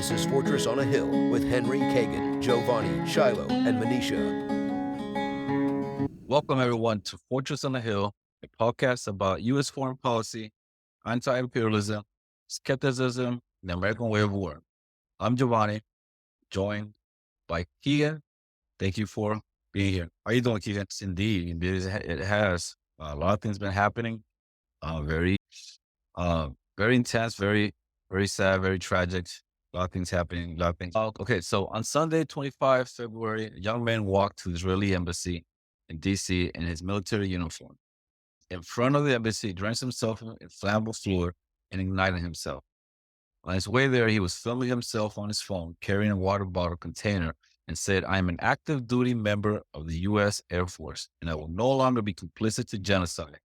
This is Fortress on a Hill with Henry, Keagan, Jovanni, Shiloh, and Manisha. Welcome, everyone, to Fortress on a Hill, a podcast about U.S. foreign policy, anti-imperialism, skepticism, and the American way of war. I'm Jovanni, joined by Keagan. Thank you for being here. How are you doing, Keagan? Indeed, it has. A lot of things been happening. Very intense, very sad, very tragic. A lot of things happening. A lot of things. Okay, so on Sunday, 25 February, a young man walked to the Israeli embassy in D.C. in his military uniform. In front of the embassy, he drenched himself in flammable fluid and ignited himself. On his way there, he was filming himself on his phone, carrying a water bottle container, and said, "I am an active duty member of the U.S. Air Force, and I will no longer be complicit to genocide.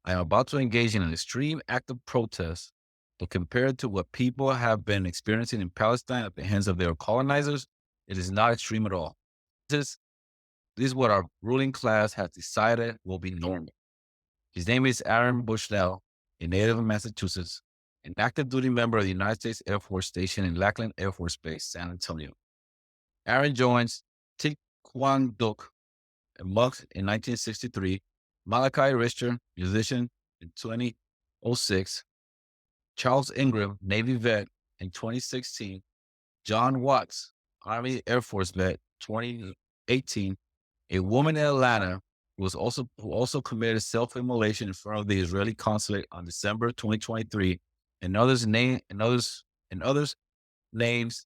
I am about to engage in an extreme act of protest, but compared to what people have been experiencing in Palestine at the hands of their colonizers, it is not extreme at all. This is what our ruling class has decided will be normal." His name is Aaron Bushnell, a native of Massachusetts, an active duty member of the United States Air Force Station in Lackland Air Force Base, San Antonio. Aaron joins Thich Quang Duc, a monk in 1963, Malachi Richter, musician, in 2006, Charles Ingram, Navy vet, in 2016, John Watts, Army Air Force vet, 2018, a woman in Atlanta who also committed self-immolation in front of the Israeli consulate on December 2023, and others names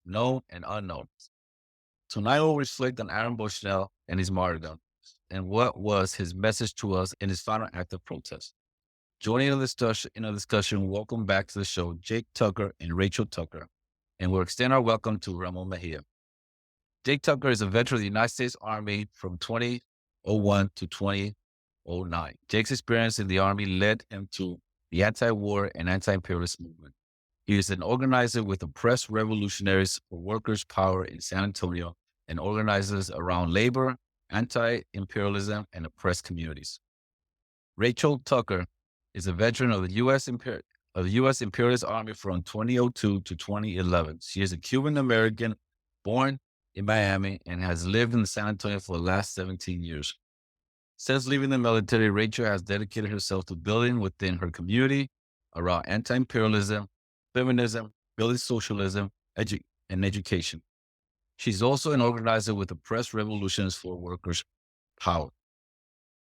known and unknown. Tonight we'll reflect on Aaron Bushnell and his martyrdom, and what was his message to us in his final act of protest. Joining in the discussion, welcome back to the show, Jake Tucker and Rachell Tucker, and we'll extend our welcome to Ramon Mejia. Jake Tucker is a veteran of the United States Army from 2001 to 2009. Jake's experience in the Army led him to the anti-war and anti-imperialist movement. He is an organizer with Oppressed Revolutionaries for Workers' Power in San Antonio and organizes around labor, anti-imperialism, and oppressed communities. Rachell Tucker is a veteran of the U.S. Imperialist Army from 2002 to 2011. She is a Cuban American born in Miami and has lived in San Antonio for the last 17 years. Since leaving the military, Rachell has dedicated herself to building within her community around anti-imperialism, feminism, building socialism, and education. She's also an organizer with Oppressed Revolutions for Workers' Power.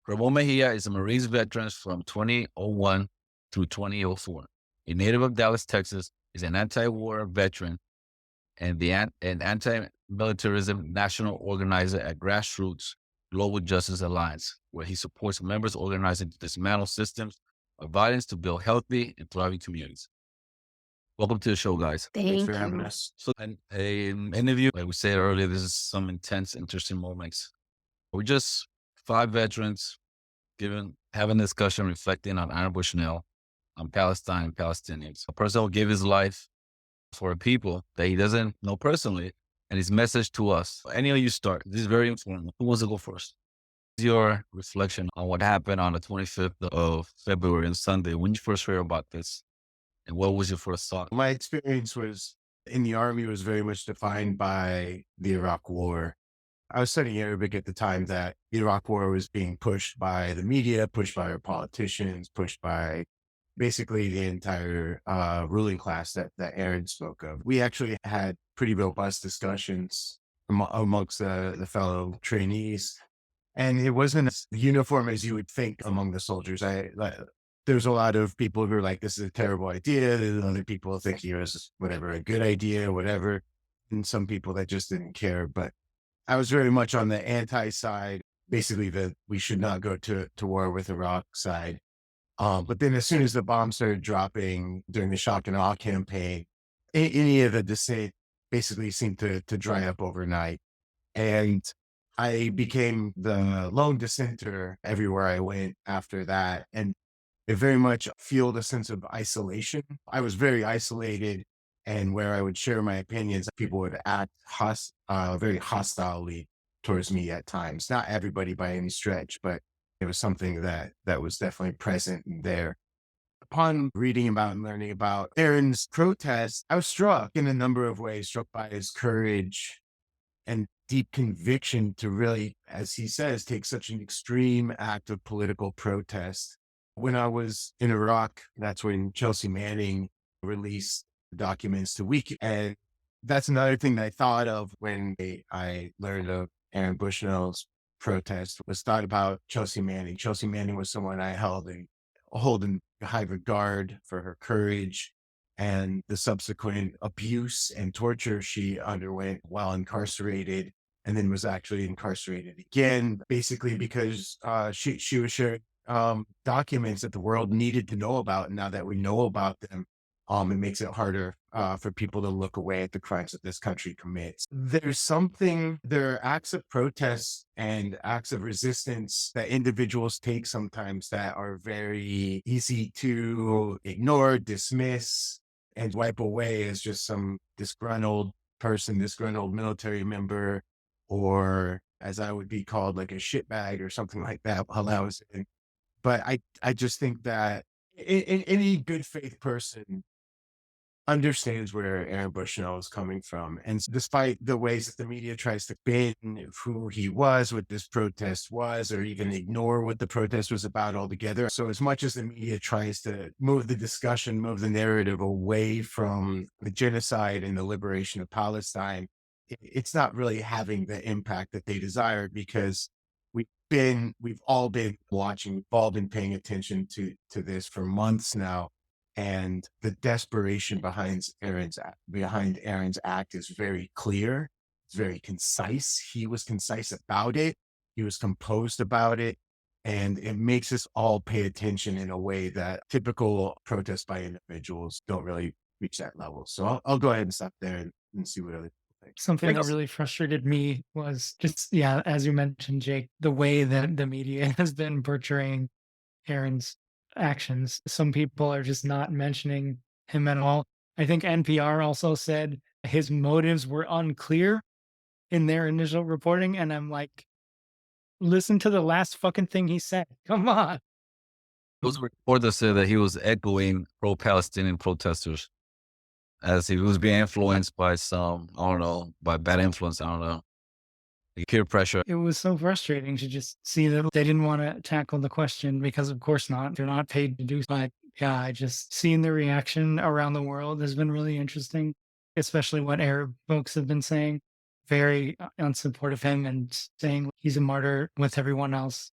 Ramon Mejia is a Marines veteran from 2001 through 2004. A native of Dallas, Texas, is an anti-war veteran and an anti-militarism national organizer at Grassroots Global Justice Alliance, where he supports members organizing to dismantle systems of violence to build healthy and thriving communities. Welcome to the show, guys. Thanks for having us. So, an interview, like we said earlier, this is some intense, interesting moments. We're just 5 veterans having a discussion, reflecting on Aaron Bushnell, on Palestine and Palestinians. A person who gave his life for a people that he doesn't know personally, and his message to us. Any of you start. This is very informative. Who wants to go first? Your reflection on what happened on the 25th of February on Sunday, when you first heard about this, and what was your first thought? My experience was in the Army was very much defined by the Iraq War. I was studying Arabic at the time that the Iraq War was being pushed by the media, pushed by our politicians, pushed by basically the entire ruling class that Aaron spoke of. We actually had pretty robust discussions amongst the fellow trainees, and it wasn't as uniform as you would think among the soldiers. There's a lot of people who are like, this is a terrible idea. There's other people thinking it was whatever, a good idea, whatever. And some people that just didn't care. But I was very much on the anti side, basically that we should not go to war with Iraq side. But then as soon as the bombs started dropping during the shock and awe campaign, any of the dissent basically seemed to dry up overnight. And I became the lone dissenter everywhere I went after that. And it very much fueled a sense of isolation. I was very isolated, and where I would share my opinions, people would act very hostilely towards me at times. Not everybody by any stretch, but it was something that was definitely present there. Upon reading about and learning about Aaron's protest, I was struck in a number of ways, struck by his courage and deep conviction to really, as he says, take such an extreme act of political protest. When I was in Iraq, that's when Chelsea Manning released documents to Week. And that's another thing that I thought of when I learned of Aaron Bushnell's protest, was thought about Chelsea Manning. Chelsea Manning was someone I hold in high regard for her courage and the subsequent abuse and torture she underwent while incarcerated, and then was actually incarcerated again, basically because she was sharing documents that the world needed to know about. And now that we know about them, it makes it harder for people to look away at the crimes that this country commits. There are acts of protest and acts of resistance that individuals take sometimes that are very easy to ignore, dismiss, and wipe away as just some disgruntled person, disgruntled military member, or as I would be called, like a shitbag or something like that while I was in. But I just think that any good faith person understands where Aaron Bushnell is coming from. And despite the ways that the media tries to spin who he was, what this protest was, or even ignore what the protest was about altogether. So as much as the media tries to move the discussion, move the narrative away from the genocide and the liberation of Palestine, it's not really having the impact that they desired, because we've all been watching, we've all been paying attention to this for months now. And the desperation behind Aaron's act is very clear. It's very concise. He was concise about it. He was composed about it. And it makes us all pay attention in a way that typical protests by individuals don't really reach that level. So I'll go ahead and stop there and see what other people think. Something that really frustrated me was just, yeah, as you mentioned, Jake, the way that the media has been portraying Aaron's actions. Some people are just not mentioning him at all. I think NPR also said his motives were unclear in their initial reporting. And I'm like, listen to the last fucking thing he said. Come on. It was a report that said that he was echoing pro-Palestinian protesters as he was being influenced by by bad influence. I don't know. Peer pressure. It was so frustrating to just see that they didn't want to tackle the question, because of course not. They're not paid to do so. But yeah, I just seeing the reaction around the world has been really interesting, especially what Arab folks have been saying. Very unsupportive of him and saying he's a martyr with everyone else.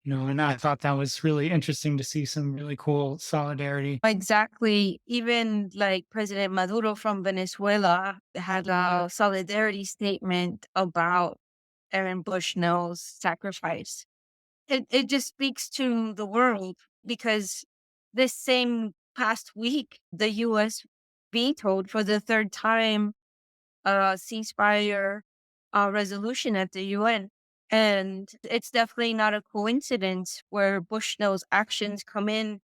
And I thought that was really interesting to see some really cool solidarity. Exactly. Even like President Maduro from Venezuela had a solidarity statement about Aaron Bushnell's sacrifice. It just speaks to the world, because this same past week, the U.S. vetoed for the third time a ceasefire resolution at the UN. And it's definitely not a coincidence where Bushnell's actions come in,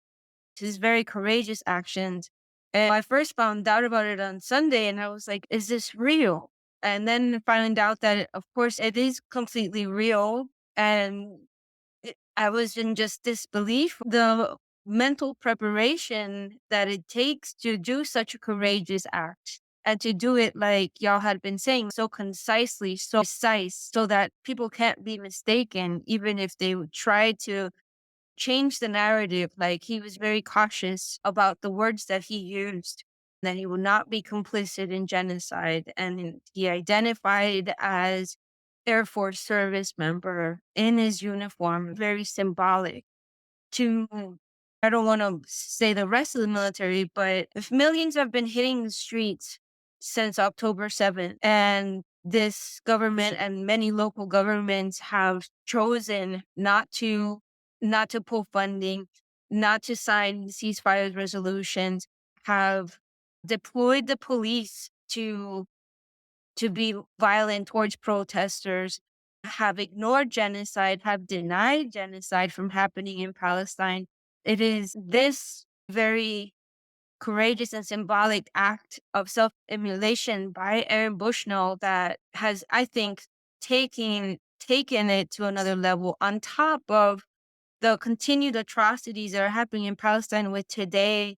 his very courageous actions. And I first found out about it on Sunday, and I was like, is this real? And then finding out that, of course, it is completely real. And I was in just disbelief. The mental preparation that it takes to do such a courageous act, and to do it, like y'all had been saying, so concisely, so precise, so that people can't be mistaken, even if they would try to change the narrative. Like, he was very cautious about the words that he used, that he would not be complicit in genocide. And he identified as Air Force service member in his uniform, very symbolic to, I don't want to say the rest of the military, but if millions have been hitting the streets since October 7th, and this government and many local governments have chosen not to pull funding, not to sign ceasefire resolutions, have deployed the police to be violent towards protesters, have ignored genocide, have denied genocide from happening in Palestine. It is this very courageous and symbolic act of self-immolation by Aaron Bushnell that has, I think, taken it to another level, on top of the continued atrocities that are happening in Palestine, with today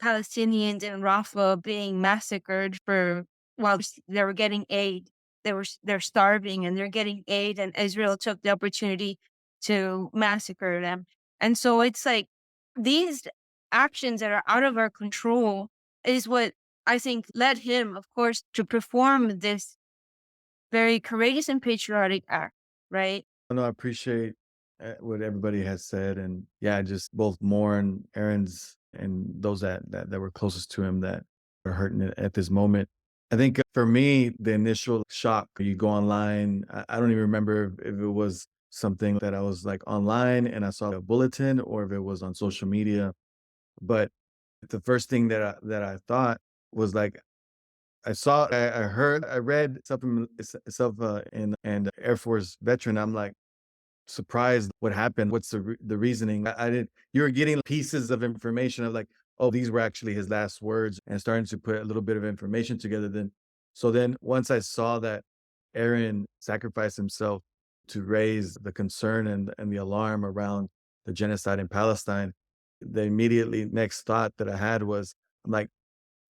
Palestinians in Rafah being massacred for while they were getting aid. They're starving and they're getting aid, and Israel took the opportunity to massacre them. And so it's like these actions that are out of our control is what I think led him, of course, to perform this very courageous and patriotic act, right? No, I appreciate what everybody has said, and yeah, just both mourn Aaron's and those that were closest to him that are hurting at this moment. I think for me, the initial shock, you go online. I don't even remember if it was something that I was like online and I saw a bulletin, or if it was on social media. But the first thing that I thought was like, I read and Air Force veteran. I'm like surprised what happened. What's the reasoning? I didn't. You were getting pieces of information of like, oh, these were actually his last words, and starting to put a little bit of information together. Then once I saw that Aaron sacrificed himself to raise the concern and the alarm around the genocide in Palestine, the immediately next thought that I had was, I'm like,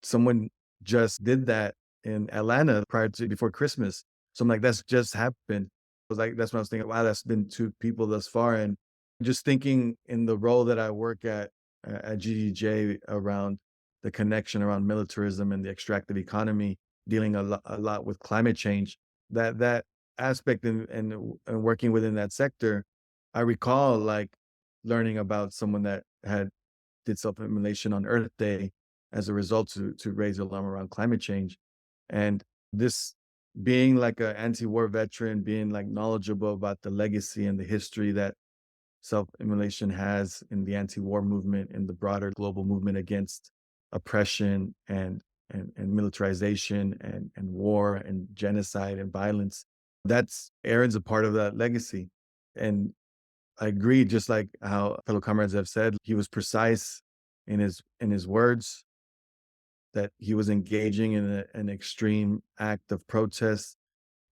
someone just did that in Atlanta before Christmas. So I'm like, that's just happened. I was like, that's what I was thinking. Wow, that's been 2 people thus far. And just thinking in the role that I work at GDJ around the connection around militarism and the extractive economy, dealing a lot with climate change, that aspect and working within that sector, I recall like learning about someone that did self-immolation on Earth Day as a result to raise alarm around climate change. And this being like an anti-war veteran, being like knowledgeable about the legacy and the history that self-immolation has in the anti-war movement and the broader global movement against oppression and militarization and war and genocide and violence. That's Aaron's a part of that legacy. And I agree, just like how fellow comrades have said, he was precise in his words, that he was engaging in an extreme act of protest,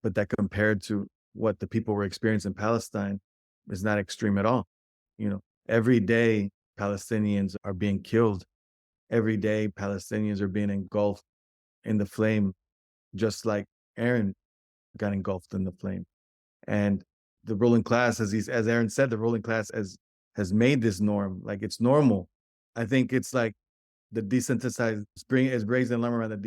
but that compared to what the people were experiencing in Palestine is not extreme at all. You know, every day Palestinians are being killed. Every day Palestinians are being engulfed in the flame, just like Aaron got engulfed in the flame. And the ruling class, as Aaron said, the ruling class has made this norm. Like, it's normal. I think it's like the is raising alarm around the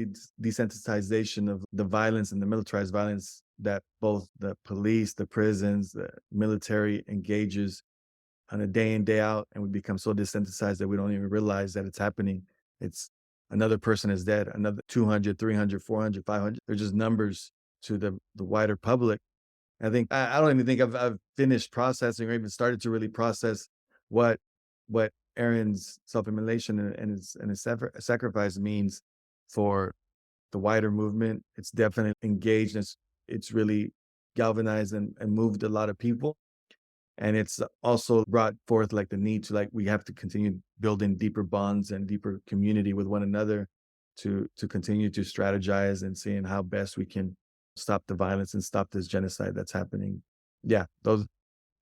desensitization of the violence and the militarized violence that both the police, the prisons, the military engages on a day in, day out. And we become so desensitized that we don't even realize that it's happening. It's another person is dead, another 200, 300, 400, 500. They're just numbers to the wider public. I think I don't even think I've finished processing or even started to really process what Aaron's self-immolation and his sacrifice means for the wider movement. It's definitely engaged. It's really galvanized and moved a lot of people. And it's also brought forth like the need to, like, we have to continue building deeper bonds and deeper community with one another to continue to strategize and seeing how best we can stop the violence and stop this genocide that's happening. Yeah,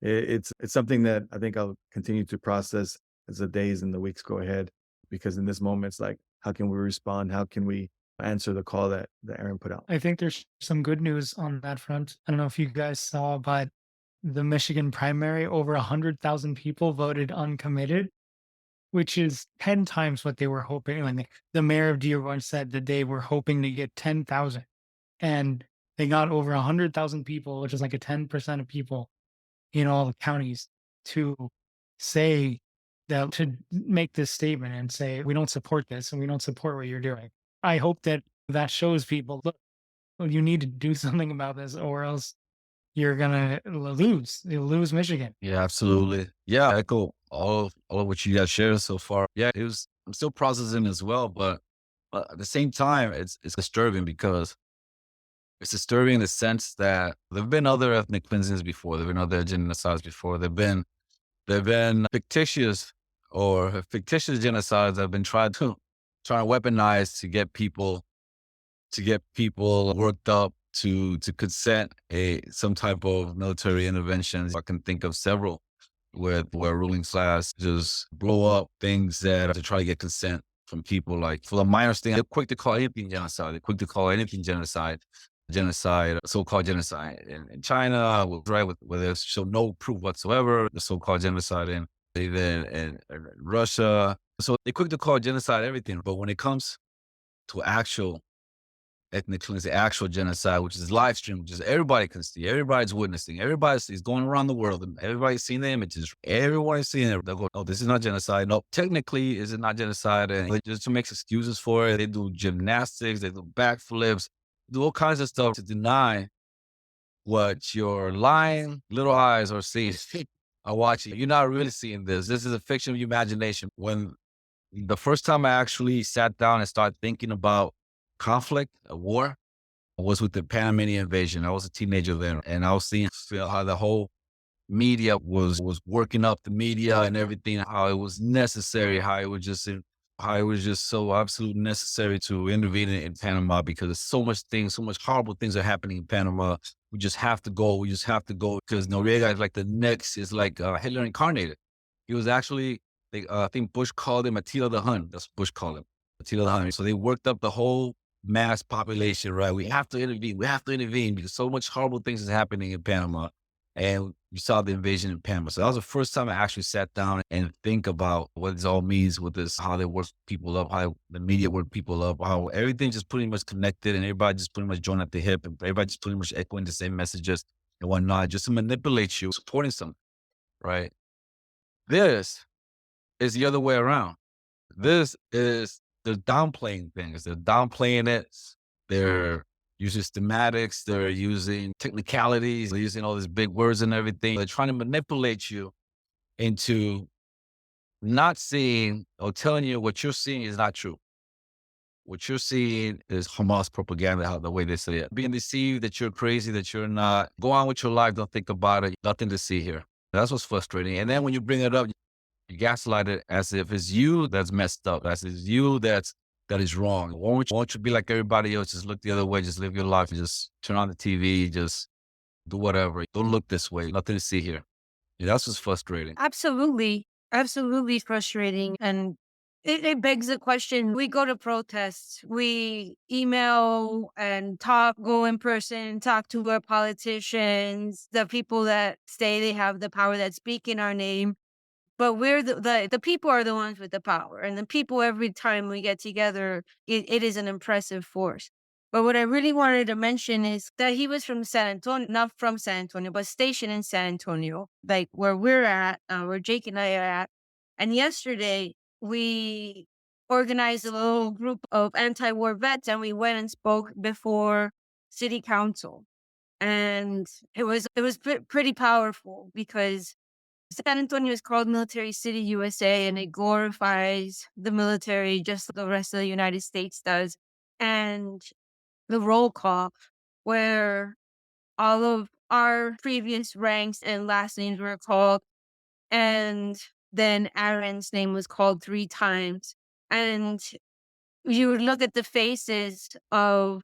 it's something that I think I'll continue to process as the days and the weeks go ahead, because in this moment, it's like, how can we respond? How can we answer the call that Aaron put out? I think there's some good news on that front. I don't know if you guys saw, but the Michigan primary, over 100,000 people voted uncommitted, which is 10 times what they were hoping. And the mayor of Dearborn said that they were hoping to get 10,000, and they got over 100,000 people, which is like a 10% of people in all the counties, to say that, to make this statement and say, we don't support this and we don't support what you're doing. I hope that shows people, look, you need to do something about this, or else you're gonna lose. You'll lose Michigan. Yeah, absolutely. Yeah, I echo all of what you guys shared so far. Yeah, I'm still processing as well, but at the same time, it's disturbing, because it's disturbing in the sense that there've been other ethnic cleansings before. There've been other genocides before. There've been fictitious genocides that have been trying to weaponize to get people worked up to consent some type of military interventions. I can think of several. with where ruling class just blow up things that to try to get consent from people. Like for the minors thing, they're quick to call anything genocide. They're quick to call anything genocide. So-called genocide in China, right? Where there's show no proof whatsoever, the so-called genocide in even in Russia. So they're quick to call genocide everything. But when it comes to actual ethnic cleansing, actual genocide, which is live stream, which is everybody can see, everybody's witnessing, everybody's going around the world, and everybody's seeing the images, everybody's seeing it. They'll go, "Oh, this is not genocide. No, technically, is it not genocide?" And they just to make excuses for it. They do gymnastics, they do backflips, do all kinds of stuff to deny what your lying little eyes are seeing, are watching. You're not really seeing this. This is a fiction of your imagination. When the first time I actually sat down and started thinking about conflict, a war, was with the Panamanian invasion. I was a teenager then, and I was seeing how the whole media was working up the media and everything, how it was necessary, how it was just so absolutely necessary to intervene in Panama because there's so much things, so much horrible things are happening in Panama. We just have to go. We just have to go because Noriega is like the next, is like Hitler incarnated. He was actually, I think Bush called him Attila the Hun. That's what Bush called him, Attila the Hun. So they worked up the whole mass population, right? We have to intervene. We have to intervene because so much horrible things is happening in Panama. And you saw the invasion in Panama. So that was the first time I actually sat down and think about what this all means with this, how they work people up, how the media work people up, how everything just pretty much connected and everybody just pretty much joined at the hip and everybody just pretty much echoing the same messages and whatnot, just to manipulate you, supporting something, right? This is the other way around. This is, they're downplaying things. They're downplaying it. They're using schematics. They're using technicalities. They're using all these big words and everything. They're trying to manipulate you into not seeing or telling you what you're seeing is not true. What you're seeing is Hamas propaganda, how the way they say it. Being deceived that you're crazy, that you're not. Go on with your life. Don't think about it. Nothing to see here. That's what's frustrating. And then when you bring it up, you gaslight it as if it's you that's messed up, as if it's you that is wrong. Won't you be like everybody else? Just look the other way. Just live your life. Just turn on the TV. Just do whatever. Don't look this way. Nothing to see here. Yeah, that's what's frustrating. Absolutely. Absolutely frustrating. And it begs the question. We go to protests, we email and talk, go in person, talk to our politicians, the people that say they have the power, that speak in our name. But we're the people are the ones with the power. And the people, every time we get together, it is an impressive force. But what I really wanted to mention is that he was from San Antonio, not from San Antonio, but stationed in San Antonio, like where we're at, where Jake and I are at. And yesterday, we organized a little group of anti-war vets and we went and spoke before city council. And it was pretty powerful because San Antonio is called Military City, USA, and it glorifies the military just like the rest of the United States does. And the roll call, where all of our previous ranks and last names were called, and then Aaron's name was called 3 times. And you would look at the faces of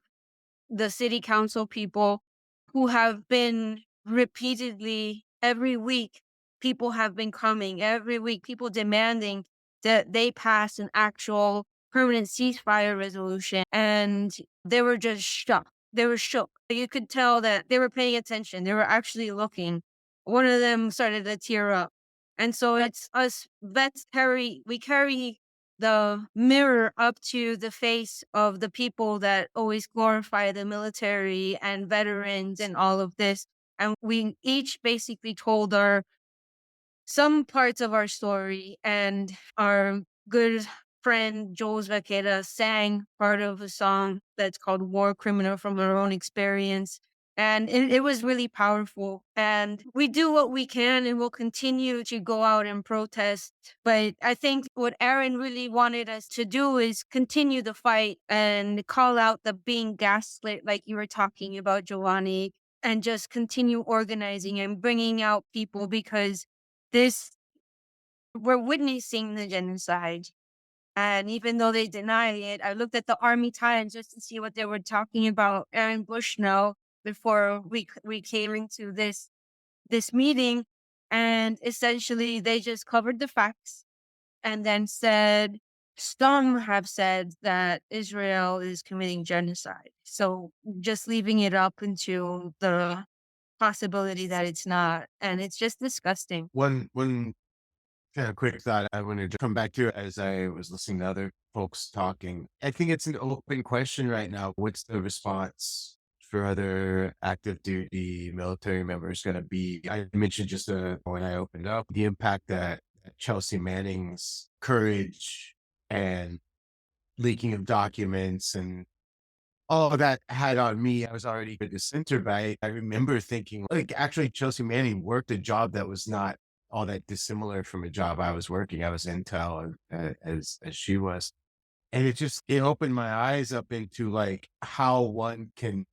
the city council people who have been repeatedly every week. People have been coming every week, people demanding that they pass an actual permanent ceasefire resolution. And they were just shocked. They were shook. You could tell that they were paying attention. They were actually looking. One of them started to tear up. And so it's us vets we carry the mirror up to the face of the people that always glorify the military and veterans and all of this. And we each basically told some parts of our story, and our good friend Jules Vaquera sang part of a song that's called War Criminal from our own experience. And it was really powerful. And we do what we can and we'll continue to go out and protest. But I think what Aaron really wanted us to do is continue the fight and call out the being gaslit, like you were talking about, Jovanni, and just continue organizing and bringing out people because we're witnessing the genocide. And even though they deny it, I looked at the Army Times just to see what they were talking about Aaron Bushnell before we came into this meeting. And essentially, they just covered the facts and then said, some have said that Israel is committing genocide. So just leaving it up into the possibility that it's not. And it's just disgusting. One kind of quick thought I wanted to come back to as I was listening to other folks talking. I think it's an open question right now. What's the response for other active duty military members going to be? I mentioned just when I opened up the impact that Chelsea Manning's courage and leaking of documents and all of that had on me. I was already a dissenter, but I remember thinking, like, actually, Chelsea Manning worked a job that was not all that dissimilar from a job I was working. I was intel as she was. And it opened my eyes up into like how one can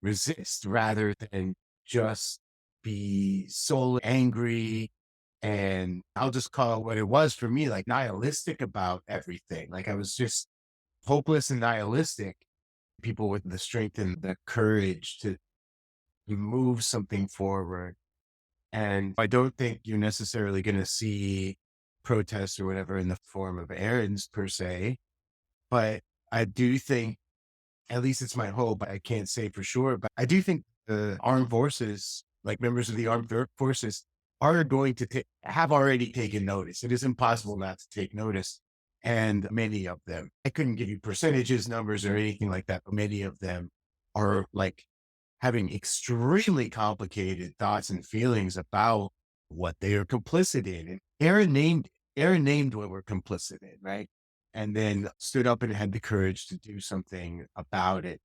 resist rather than just be so angry. And I'll just call it what it was for me, like nihilistic about everything. Like I was just hopeless and nihilistic. People with the strength and the courage to move something forward. And I don't think you're necessarily going to see protests or whatever in the form of Aaron's per se, but I do think, at least it's my hope, I can't say for sure, but I do think the armed forces, like members of the armed forces, are going to have already taken notice. It is impossible not to take notice. And many of them, I couldn't give you percentages, numbers, or anything like that, but many of them are like having extremely complicated thoughts and feelings about what they are complicit in. And Aaron named what we're complicit in, right? And then stood up and had the courage to do something about it.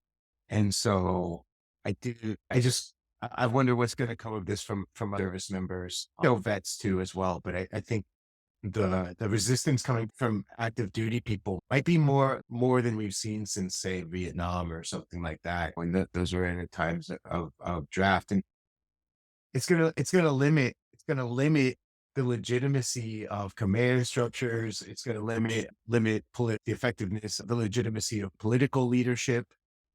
And so I wonder what's going to come of this from service members, vets too as well. But I think the resistance coming from active duty people might be more than we've seen since, say, Vietnam or something like that, when those were in times of draft. And it's gonna limit the legitimacy of command structures. It's going to limit the effectiveness of the legitimacy of political leadership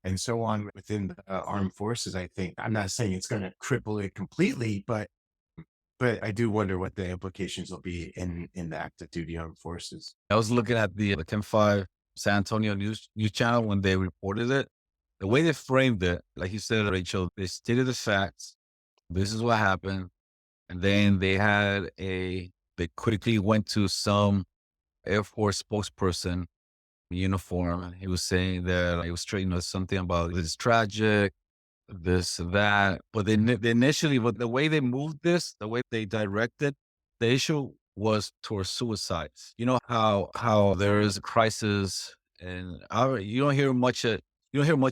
and so on within the armed forces. I think, I'm not saying it's going to cripple it completely, but I do wonder what the implications will be in the active duty armed forces. I was looking at the Chem 5 San Antonio news channel when they reported it. The way they framed it, like you said, Rachel, they stated the facts. This is what happened. And then they quickly went to some Air Force spokesperson in uniform. And he was saying that it was something about this tragic, this, that. But they initially, but the way they moved this, the way they directed, the issue was towards suicides. You know how there is a crisis, and you don't hear much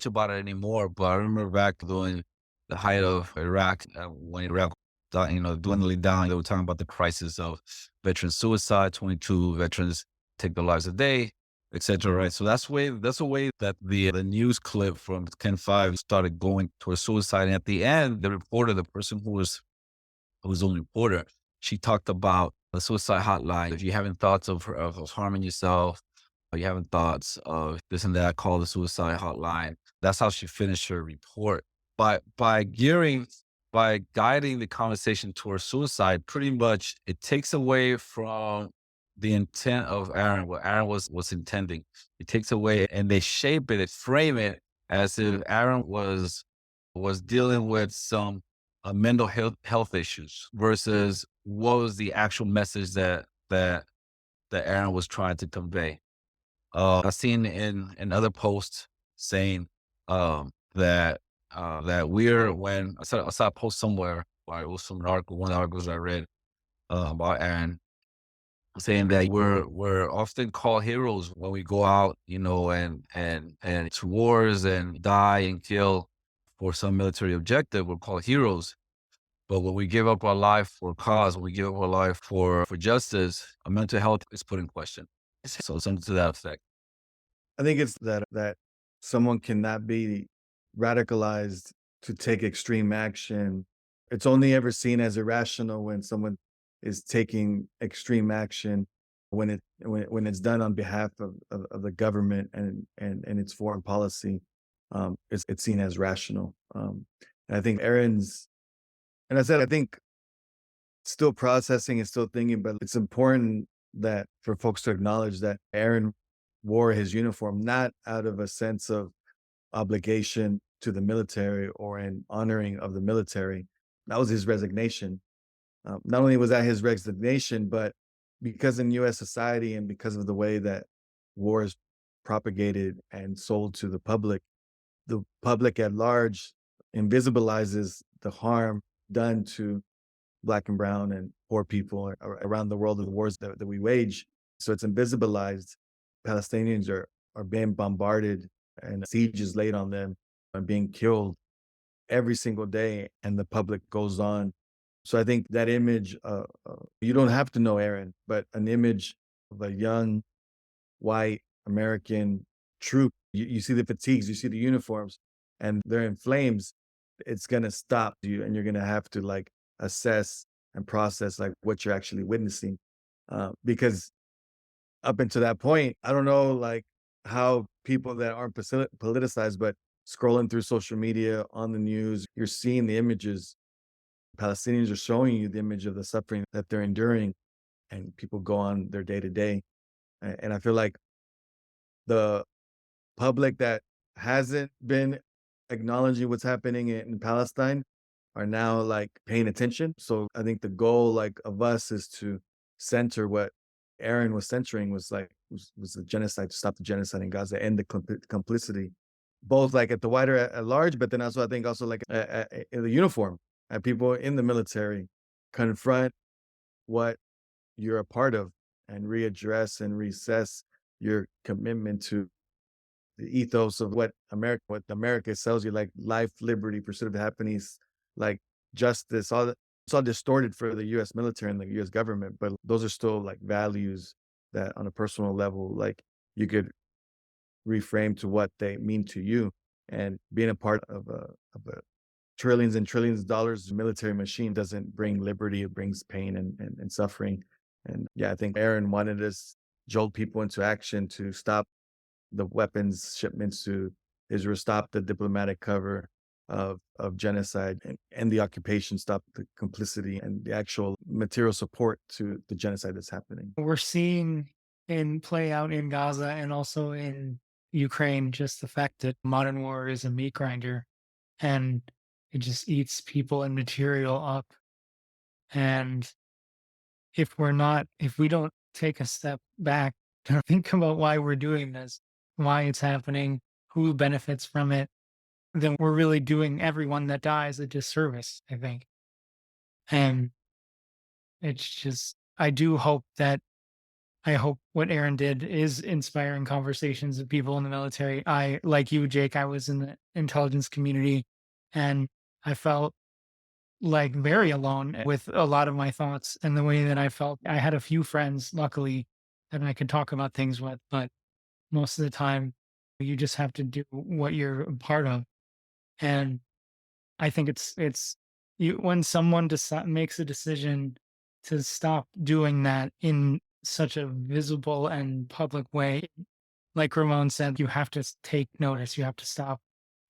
about it anymore. But I remember back during the height of Iraq, when Iraq, dwindling down, they were talking about the crisis of veteran suicide. 22 veterans take their lives a day, etc. Right. So that's the way that the news clip from Ken 5 started going towards suicide. And at the end, the person who was the reporter, she talked about the suicide hotline. If you're having thoughts of harming yourself, or you having thoughts of this and that, call the suicide hotline. That's how she finished her report. But by guiding the conversation towards suicide, pretty much it takes away from the intent of Aaron, what Aaron was intending. It takes away, and they shape it, frame it as if Aaron was dealing with some mental health issues versus what was the actual message that Aaron was trying to convey. I've seen in other posts saying that when I saw a post somewhere, or it was from one of the articles I read about Aaron, saying that we're often called heroes when we go out, and to wars and die and kill for some military objective. We're called heroes. But when we give up our life for a cause, when we give up our life for justice, our mental health is put in question. So something to that effect. I think it's that someone cannot be radicalized to take extreme action. It's only ever seen as irrational when someone is taking extreme action, when it's done on behalf of the government and its foreign policy. It's seen as rational. And I think I think still processing and still thinking, but it's important that for folks to acknowledge that Aaron wore his uniform not out of a sense of obligation to the military or an honoring of the military. That was his resignation. Not only was that his resignation, but because in U.S. society and because of the way that war is propagated and sold to the public at large invisibilizes the harm done to Black and brown and poor people around the world of the wars that we wage. So it's invisibilized. Palestinians are being bombarded and sieges laid on them and being killed every single day, and the public goes on. So I think that image, you don't have to know Aaron, but an image of a young white American troop, you see the fatigues, you see the uniforms, and they're in flames. It's going to stop you, and you're going to have to like assess and process like what you're actually witnessing. Because up until that point, I don't know like how people that aren't politicized, but scrolling through social media, on the news, you're seeing the images. Palestinians are showing you the image of the suffering that they're enduring, and people go on their day to day. And I feel like the public that hasn't been acknowledging what's happening in Palestine are now like paying attention. So I think the goal like of us is to center what Aaron was centering was the genocide, to stop the genocide in Gaza and the complicity, both like at the wider at large, but then also I think also like in the uniform, at people in the military, confront what you're a part of and readdress and recess your commitment to the ethos of what America sells you, like life, liberty, pursuit of happiness, like justice, it's all distorted for the US military and the US government, but those are still like values that on a personal level, like you could reframe to what they mean to you. And being a part of a trillions and trillions of dollars military machine doesn't bring liberty, it brings pain and suffering. And yeah, I think Aaron wanted us jolt people into action to stop the weapons shipments to Israel, stop the diplomatic cover of genocide, and the occupation, stop the complicity and the actual material support to the genocide that's happening. We're seeing in play out in Gaza and also in Ukraine just the fact that modern war is a meat grinder and it just eats people and material up. And if we don't take a step back to think about why we're doing this, why it's happening, who benefits from it, then we're really doing everyone that dies a disservice, I think. And it's just, I hope what Aaron did is inspiring conversations of people in the military. Like you, Jake, I was in the intelligence community and I felt like very alone with a lot of my thoughts and the way that I felt. I had a few friends, luckily, that I could talk about things with, but most of the time you just have to do what you're a part of. And I think it's you when someone makes a decision to stop doing that in such a visible and public way, like Ramon said, you have to take notice. You have to stop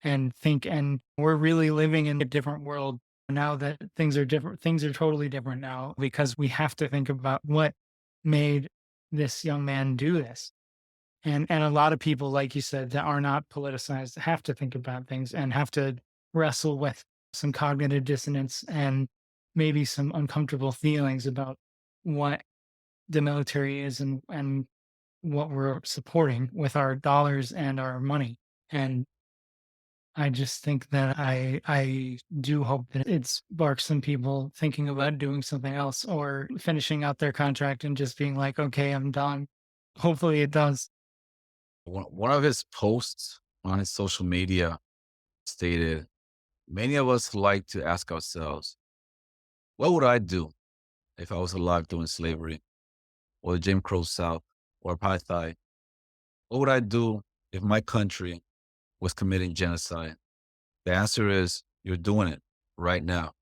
and think. And we're really living in a different world now that things are different. Things are totally different now because we have to think about what made this young man do this. And a lot of people, like you said, that are not politicized have to think about things and have to wrestle with some cognitive dissonance and maybe some uncomfortable feelings about what the military is and what we're supporting with our dollars and our money. And I just think that I do hope that it sparks some people thinking about doing something else or finishing out their contract and just being like, okay, I'm done. Hopefully it does. One of his posts on his social media stated, many of us like to ask ourselves, what would I do if I was alive during slavery or the Jim Crow South or apartheid? What would I do if my country was committing genocide? The answer is you're doing it right now.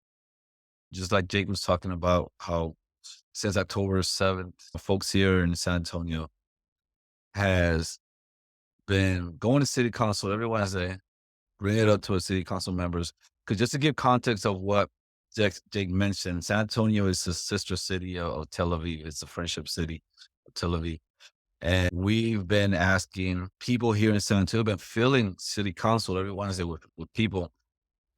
Just like Jake was talking about how since October 7th, folks here in San Antonio has been going to city council every Wednesday, bring it up to our city council members. Because just to give context of what Jake mentioned, San Antonio is the sister city of Tel Aviv. It's a friendship city of Tel Aviv. And we've been asking people here in San Antonio, been filling city council every Wednesday with people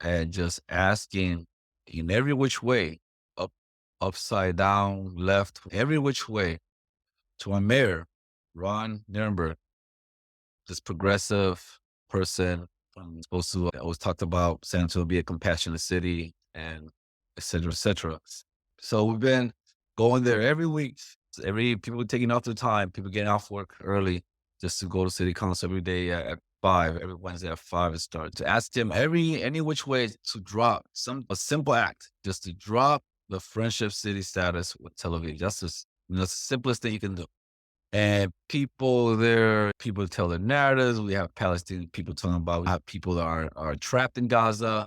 and just asking in every which way, up, upside down, left, every which way, to our mayor, Ron Nirenberg, this progressive person, supposed to always talked about San Antonio be a compassionate city and et cetera, et cetera. So we've been going there every week. Every people taking off their time, people getting off work early just to go to city council every day at 5, every Wednesday at 5 it starts. To ask them any which way to drop a simple act, just to drop the friendship city status with Tel Aviv. That's the simplest thing you can do. And people there, people tell their narratives. We have Palestinian people talking about how people are trapped in Gaza,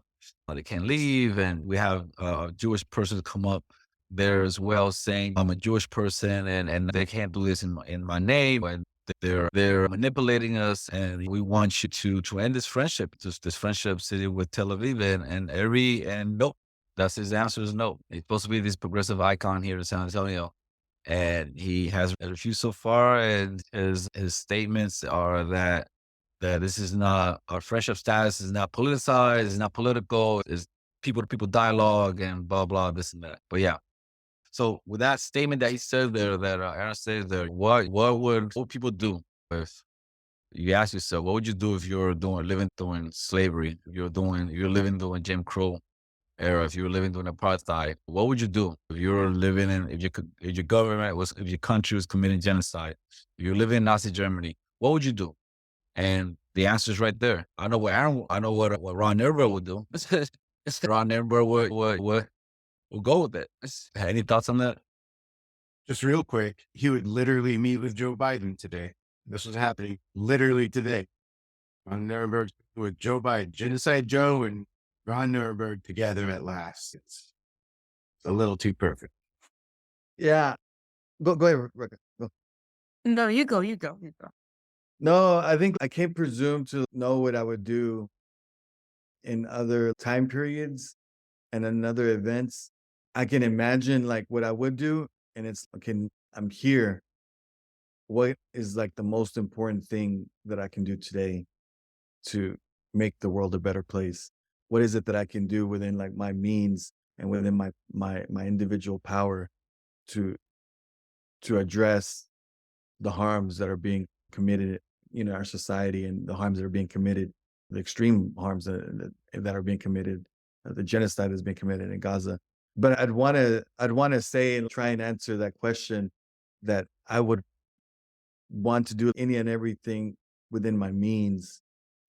they can't leave. And we have a Jewish person come up there as well saying, I'm a Jewish person and they can't do this in my name. And they're manipulating us. And we want you to end this friendship, this friendship city with Tel Aviv. And nope, that's his answer is no. He's supposed to be this progressive icon here in San Antonio. And he has refused so far, and his statements are that this is not, our friendship status is not politicized, it's not political, it's people to people dialogue and blah blah this and that. But yeah, so with that statement that he said there, that Aaron said there, what would people do if you ask yourself, what would you do if you're living during slavery, if you're living during Jim Crow era, if you were living during apartheid, what would you do if you were living if your government was, if your country was committing genocide, if you're living in Nazi Germany, what would you do? And the answer is right there. I know what Ron Nirenberg would do. Ron Nirenberg would go with it. Any thoughts on that? Just real quick, he would literally meet with Joe Biden today. This was happening literally today. Ron Nirenberg with Joe Biden, Genocide Joe and Ron Nirenberg together at last. It's a little too perfect. Yeah. Go ahead, Rebecca. Go. No, you go. No, I think I can't presume to know what I would do in other time periods and in other events. I can imagine like what I would do, and I'm here. What is like the most important thing that I can do today to make the world a better place? What is it that I can do within like my means and within my individual power to address the harms that are being committed in our society, and the harms that are being committed, the extreme harms that are being committed, the genocide that's being committed in Gaza. But I'd want to say and try and answer that question that I would want to do any and everything within my means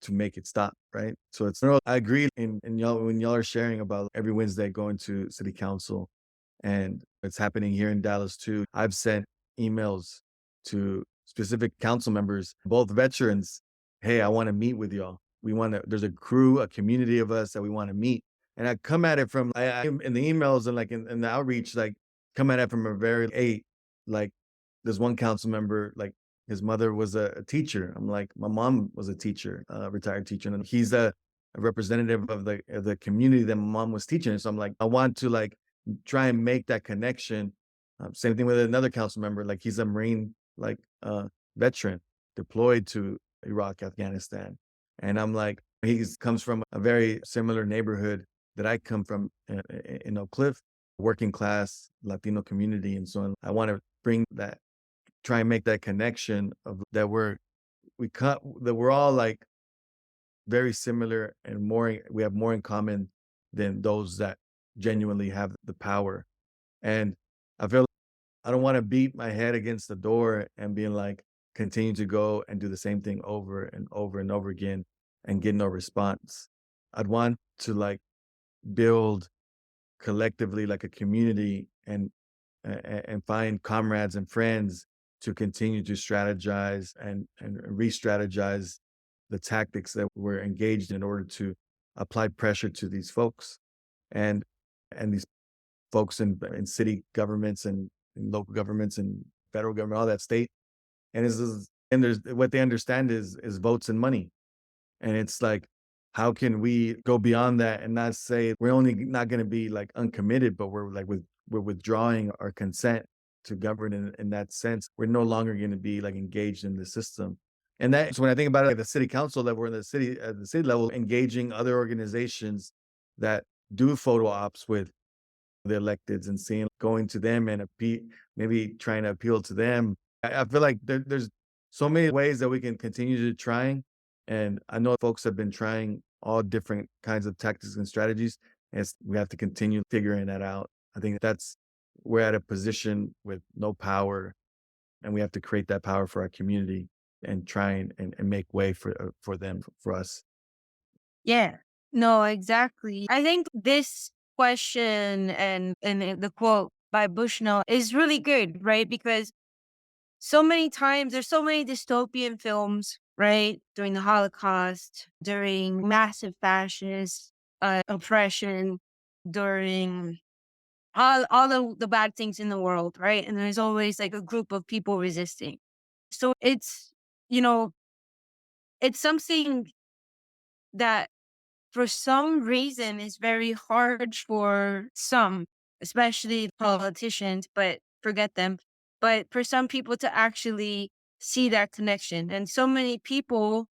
to make it stop, right? So I agree in y'all when y'all are sharing about every Wednesday going to city council, and it's happening here in Dallas too. I've sent emails to specific council members, both veterans. Hey, I want to meet with y'all. There's a crew, a community of us that we want to meet. And I come at it from, I in the emails and like in the outreach, like come at it from a very, like there's one council member, like his mother was a teacher. I'm like, my mom was a teacher, a retired teacher. And he's a representative of the community that my mom was teaching. So I'm like, I want to like try and make that connection. Same thing with another council member. Like he's a Marine, like veteran deployed to Iraq, Afghanistan. And I'm like, he comes from a very similar neighborhood that I come from in Oak Cliff, working class Latino community. And so I want to bring that, try and make that connection of that we're all like very similar and we have more in common than those that genuinely have the power. And I feel I don't want to beat my head against the door and being like, continue to go and do the same thing over and over and over again and get no response. I'd want to like build collectively like a community and find comrades and friends to continue to strategize and re-strategize the tactics that we're engaged in order to apply pressure to these folks and these folks in city governments and in local governments and federal government, all that state. And there's what they understand is votes and money. And it's like, how can we go beyond that and not say we're only not going to be like uncommitted, but we're withdrawing our consent to govern in that sense. We're no longer going to be like engaged in the system. And that's when I think about it, like the city council level, in the city at the city level, engaging other organizations that do photo ops with the electeds and seeing, going to them and maybe trying to appeal to them. I feel like there's so many ways that we can continue to try. And I know folks have been trying all different kinds of tactics and strategies. And we have to continue figuring that out. I think we're at a position with no power, and we have to create that power for our community and try and make way for them, for us. Yeah. No, exactly. I think this question and the quote by Bushnell is really good, right? Because so many times there's so many dystopian films, right? During the Holocaust, during massive fascist oppression, during all the bad things in the world, right? And there's always like a group of people resisting. So it's, you know, it's something that for some reason is very hard for some, especially politicians, but forget them. But for some people to actually see that connection. And so many people,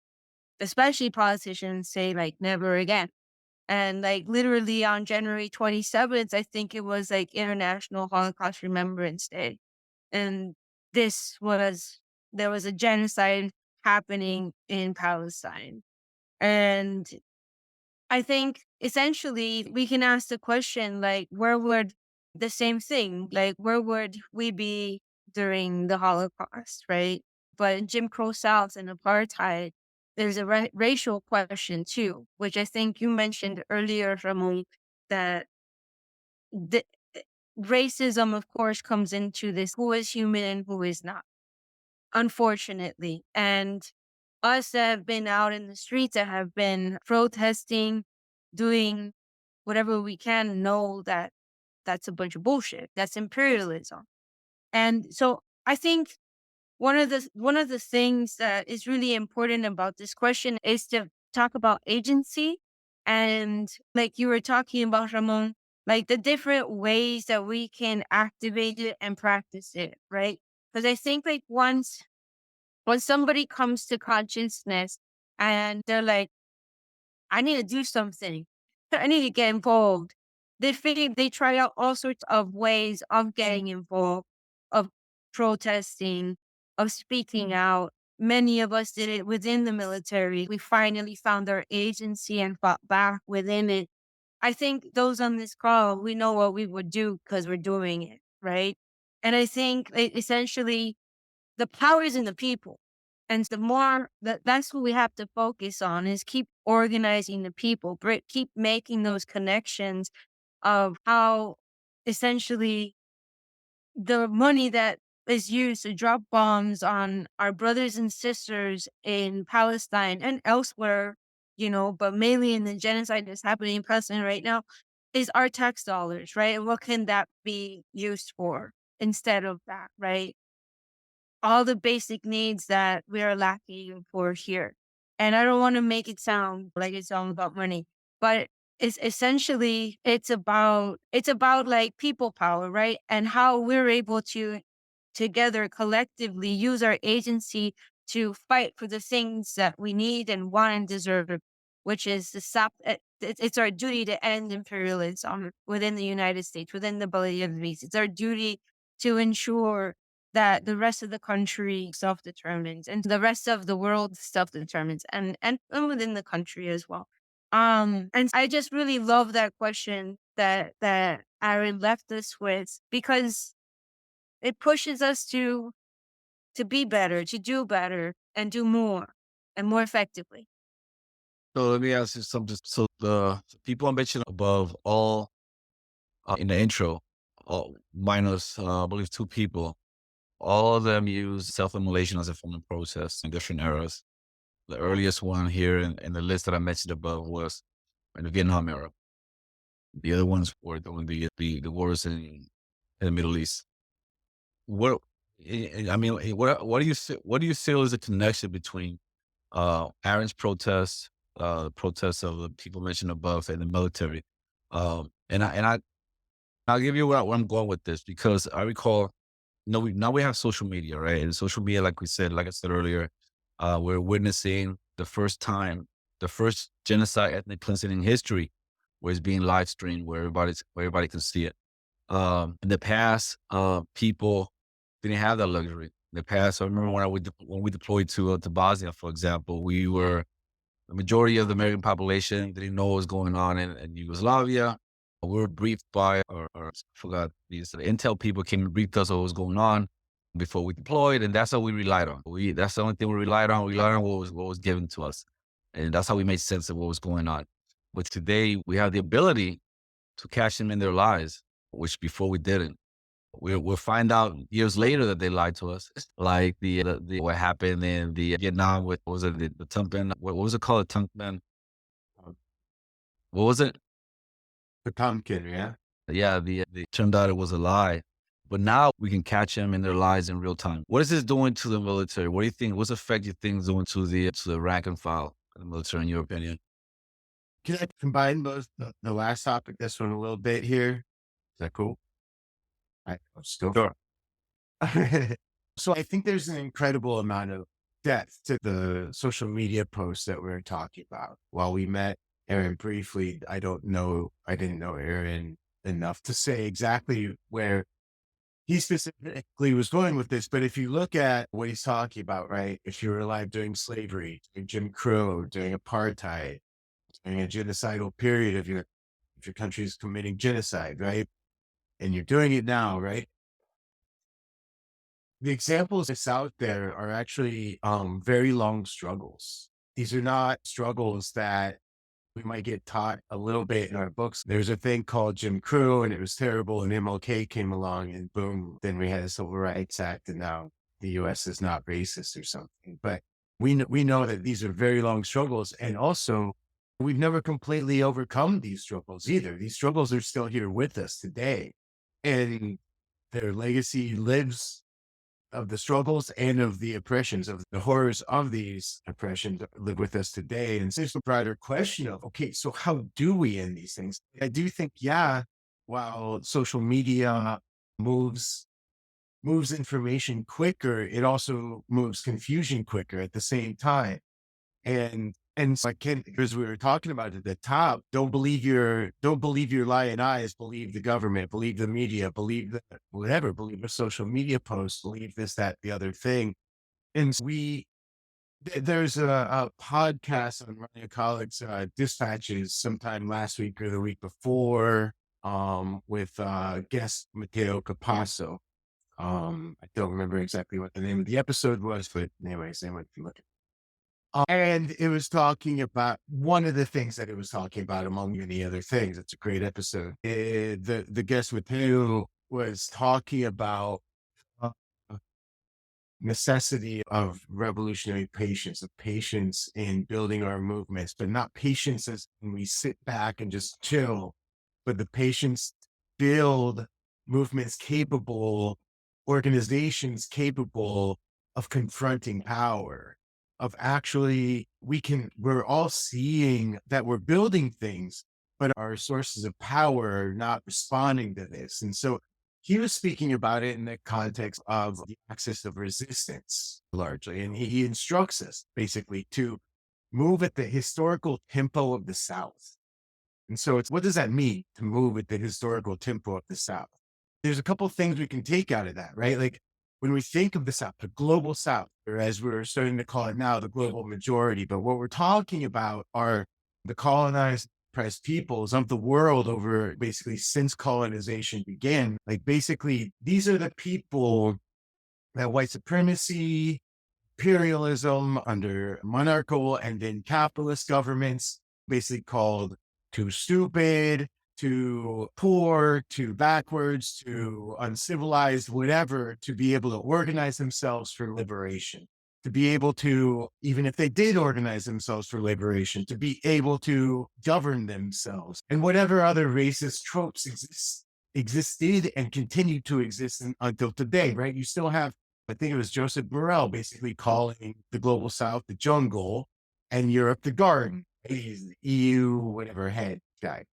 especially politicians, say like never again. And like literally on January 27th, I think it was like International Holocaust Remembrance Day. And there was a genocide happening in Palestine. And I think essentially we can ask the question, like, where would the same thing, like, where would we be during the Holocaust, right? But in Jim Crow South and apartheid, there's a racial question too, which I think you mentioned earlier, Ramon, that the racism, of course, comes into this who is human and who is not, unfortunately. And us that have been out in the streets, that have been protesting, doing whatever we can, know that that's a bunch of bullshit. That's imperialism. And so I think one of the things that is really important about this question is to talk about agency. And like you were talking about, Ramon, like the different ways that we can activate it and practice it, right? Because I think like once when somebody comes to consciousness and they're like, I need to do something, I need to get involved. They try out all sorts of ways of getting involved, of protesting, of speaking out. Many of us did it within the military. We finally found our agency and fought back within it. I think those on this call, we know what we would do because we're doing it, right? And I think essentially the power is in the people. And the more that's what we have to focus on is keep organizing the people, keep making those connections of how essentially the money that is used to drop bombs on our brothers and sisters in Palestine and elsewhere, but mainly in the genocide that's happening in Palestine right now, is our tax dollars, right? And what can that be used for instead of that, right? All the basic needs that we are lacking for here. And I don't want to make it sound like it's all about money, but it's about like people power, right? And how we're able to together collectively use our agency to fight for the things that we need and want and deserve, which is to stop. It's our duty to end imperialism within the United States, within the ability of the beast. It's our duty to ensure that the rest of the country self-determines and the rest of the world self-determines and within the country as well. And I just really love that question that Aaron left us with, because it pushes us to be better, to do better and do more and more effectively. So let me ask you something. So the people I mentioned above, all in the intro, all minus, I believe, two people, all of them use self-immolation as a form of protest in different eras. The earliest one here in the list that I mentioned above was in the Vietnam era. The other ones were during the wars in the Middle East. What I mean, what do you feel is the connection between Aaron's protest protests of the people mentioned above in the military. I'll give you where I'm going with this, because I recall, now we have social media, right? And social media, like I said earlier, we're witnessing the first genocide, ethnic cleansing in history, where it's being live streamed, where everybody can see it. In the past, people didn't have that luxury. In the past, I remember when we deployed to Bosnia, for example, the majority of the American population didn't know what was going on in Yugoslavia. We were briefed by, I forgot, the intel people came and briefed us on what was going on before we deployed, and that's what we relied on. That's the only thing we relied on. We relied on what was given to us, and that's how we made sense of what was going on. But today, we have the ability to catch them in their lies, which before we didn't. We'll find out years later that they lied to us, like the what happened in the Vietnam with, what was it, the Tonkin, what was it called, Tonkin? What was it? The pumpkin, yeah. Yeah, the turned out it was a lie. But now we can catch them in their lies in real time. What is this doing to the military? What do you think? What's the effect you think is doing to the rank and file of the military, in your opinion? Can I combine the last topic, this one, a little bit here? Is that cool? Let's go. Sure. So I think there's an incredible amount of depth to the social media posts that we're talking about. While we met Aaron briefly, I didn't know Aaron enough to say exactly where he specifically was going with this. But if you look at what he's talking about, right? If you were alive during slavery, during Jim Crow, during apartheid, during a genocidal period of your country's committing genocide, right? And you're doing it now, right? The examples that's out there are actually very long struggles. These are not struggles that we might get taught a little bit in our books. There's a thing called Jim Crow, and it was terrible, and MLK came along, and boom, then we had a Civil Rights Act, and now the U.S. is not racist or something. But we know that these are very long struggles, and also we've never completely overcome these struggles either. These struggles are still here with us today, and their legacy lives, of the struggles and of the oppressions, of the horrors of these oppressions, live with us today. And there's a broader question of, okay, so how do we end these things? I do think, yeah, while social media moves information quicker, it also moves confusion quicker at the same time. And so as we were talking about at the top, don't believe your lying eyes, believe the government, believe the media, believe believe a social media post, believe this, that, the other thing. And there's a podcast on Ryan Colleague's Dispatches sometime last week or the week before, with guest Mateo Capasso. I don't remember exactly what the name of the episode was, but anyways, anyone can look at it. And it was talking about one of the things that it was talking about, among many other things. It's a great episode. The guest Mateo was talking about necessity of revolutionary patience, of patience in building our movements, but not patience as when we sit back and just chill, but the patience to build movements capable, organizations capable of confronting power, of actually, we're all seeing that we're building things, but our sources of power are not responding to this. And so he was speaking about it in the context of the axis of resistance, largely. And he instructs us basically to move at the historical tempo of the South. And so what does that mean, to move at the historical tempo of the South? There's a couple of things we can take out of that, right? Like, when we think of the South, the global South, or as we're starting to call it now, the global majority, but what we're talking about are the colonized, oppressed peoples of the world over basically since colonization began. Like, basically, these are the people that white supremacy, imperialism under monarchical and then capitalist governments basically called too stupid, too poor, too backwards, too uncivilized, whatever, to be able to organize themselves for liberation, to be able to, even if they did organize themselves for liberation, to be able to govern themselves, and whatever other racist tropes existed and continue to exist until today, right? You still have, I think it was Joseph Borrell basically calling the global South the jungle and Europe the garden. He's the EU, whatever head guy.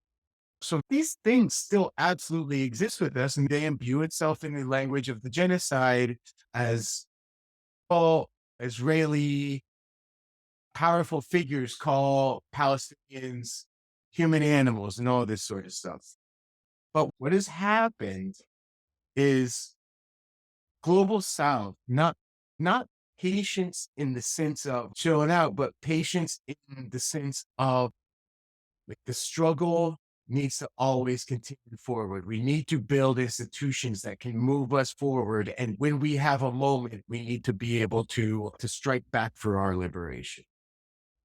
So these things still absolutely exist with us, and they imbue itself in the language of the genocide as all Israeli powerful figures call Palestinians human animals and all this sort of stuff. But what has happened is global South, not patience in the sense of chilling out, but patience in the sense of like the struggle needs to always continue forward. We need to build institutions that can move us forward. And when we have a moment, we need to be able to strike back for our liberation.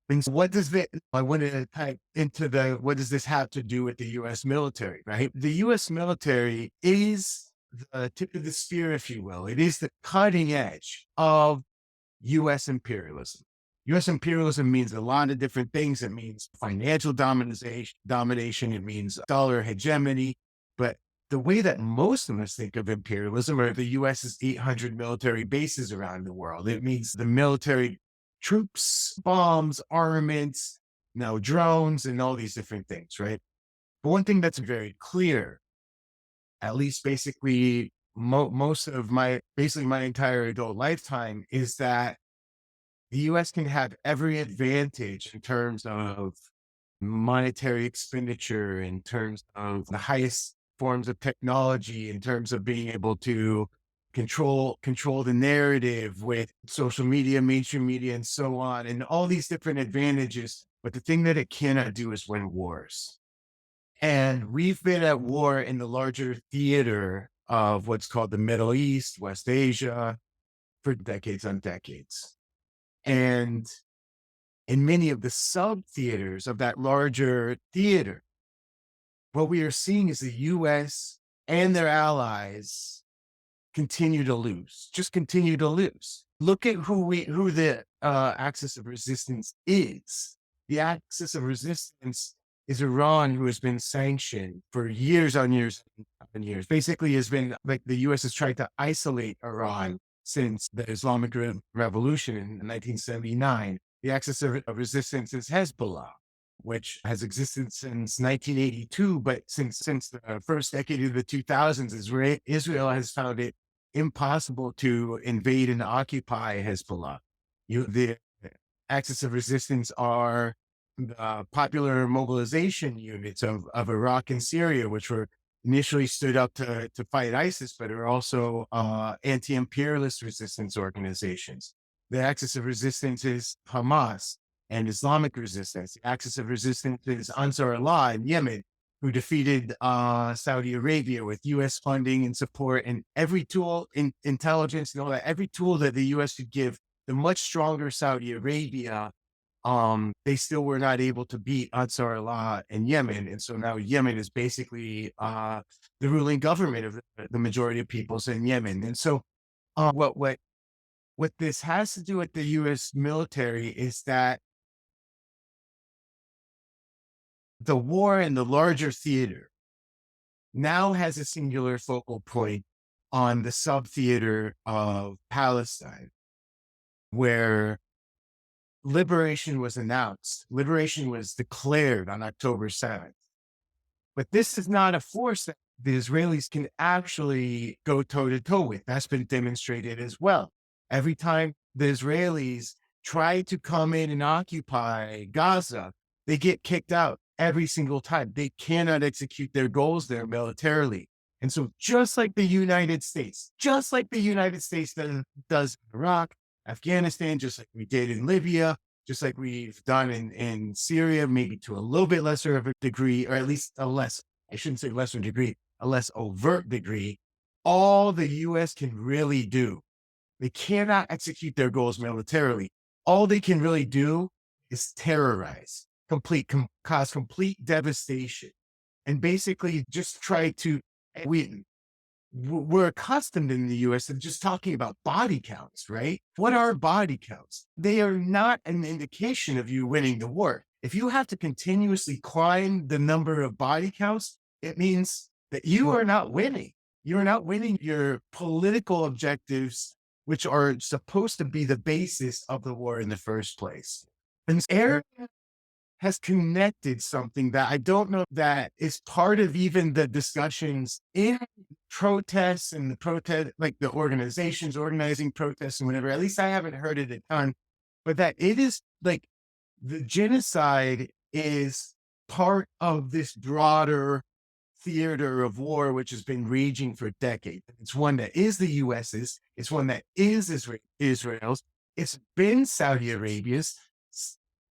And so what does that, I want to type into what does this have to do with the US military, right? The US military is the tip of the spear, if you will. It is the cutting edge of US imperialism. US imperialism means a lot of different things. It means financial domination. It means dollar hegemony. But the way that most of us think of imperialism are the US's 800 military bases around the world. It means the military troops, bombs, armaments, drones, and all these different things, right? But one thing that's very clear, at least basically most of my entire adult lifetime, is that the US can have every advantage in terms of monetary expenditure, in terms of the highest forms of technology, in terms of being able to control the narrative with social media, mainstream media, and so on, and all these different advantages. But the thing that it cannot do is win wars. And we've been at war in the larger theater of what's called the Middle East, West Asia, for decades on decades. And in many of the sub-theaters of that larger theater, what we are seeing is the US and their allies continue to lose, just continue to lose. Look at who the axis of resistance is. The axis of resistance is Iran, who has been sanctioned for years on years on years. Basically has been like the US has tried to isolate Iran since the Islamic Revolution in 1979. The axis of resistance is Hezbollah, which has existed since 1982, but since the first decade of the 2000s, Israel has found it impossible to invade and occupy Hezbollah. The axis of resistance are the popular mobilization units of Iraq and Syria, which were initially stood up to fight ISIS, but are also anti-imperialist resistance organizations. The axis of resistance is Hamas and Islamic resistance. The axis of resistance is Ansar Allah in Yemen, who defeated Saudi Arabia with U.S. funding and support and every tool, intelligence and all that, every tool that the U.S. could give the much stronger Saudi Arabia. They still were not able to beat Ansar Allah in Yemen. And so now Yemen is basically the ruling government of the majority of peoples in Yemen. And so what this has to do with the U.S. military is that the war in the larger theater now has a singular focal point on the sub-theater of Palestine, where liberation was announced. Liberation was declared on October 7th. But this is not a force that the Israelis can actually go toe-to-toe with. That's been demonstrated as well. Every time the Israelis try to come in and occupy Gaza, they get kicked out every single time. They cannot execute their goals there militarily. And so just like the United States does in Iraq, Afghanistan, just like we did in Libya, just like we've done in Syria, maybe to a little bit lesser of a degree, or at least a less overt degree, all the U.S. can really do. They cannot execute their goals militarily. All they can really do is terrorize, cause complete devastation, and basically just try to, we're accustomed in the US to just talking about body counts, right? What are body counts? They are not an indication of you winning the war. If you have to continuously climb the number of body counts, it means that you are not winning. You're not winning your political objectives, which are supposed to be the basis of the war in the first place. And Aaron has connected something that I don't know that is part of even the discussions in protests and the protest, like the organizations organizing protests and whatever. At least I haven't heard it a ton, but that it is like the genocide is part of this broader theater of war, which has been raging for decades. It's one that is the US's, it's one that is Israel's, it's been Saudi Arabia's.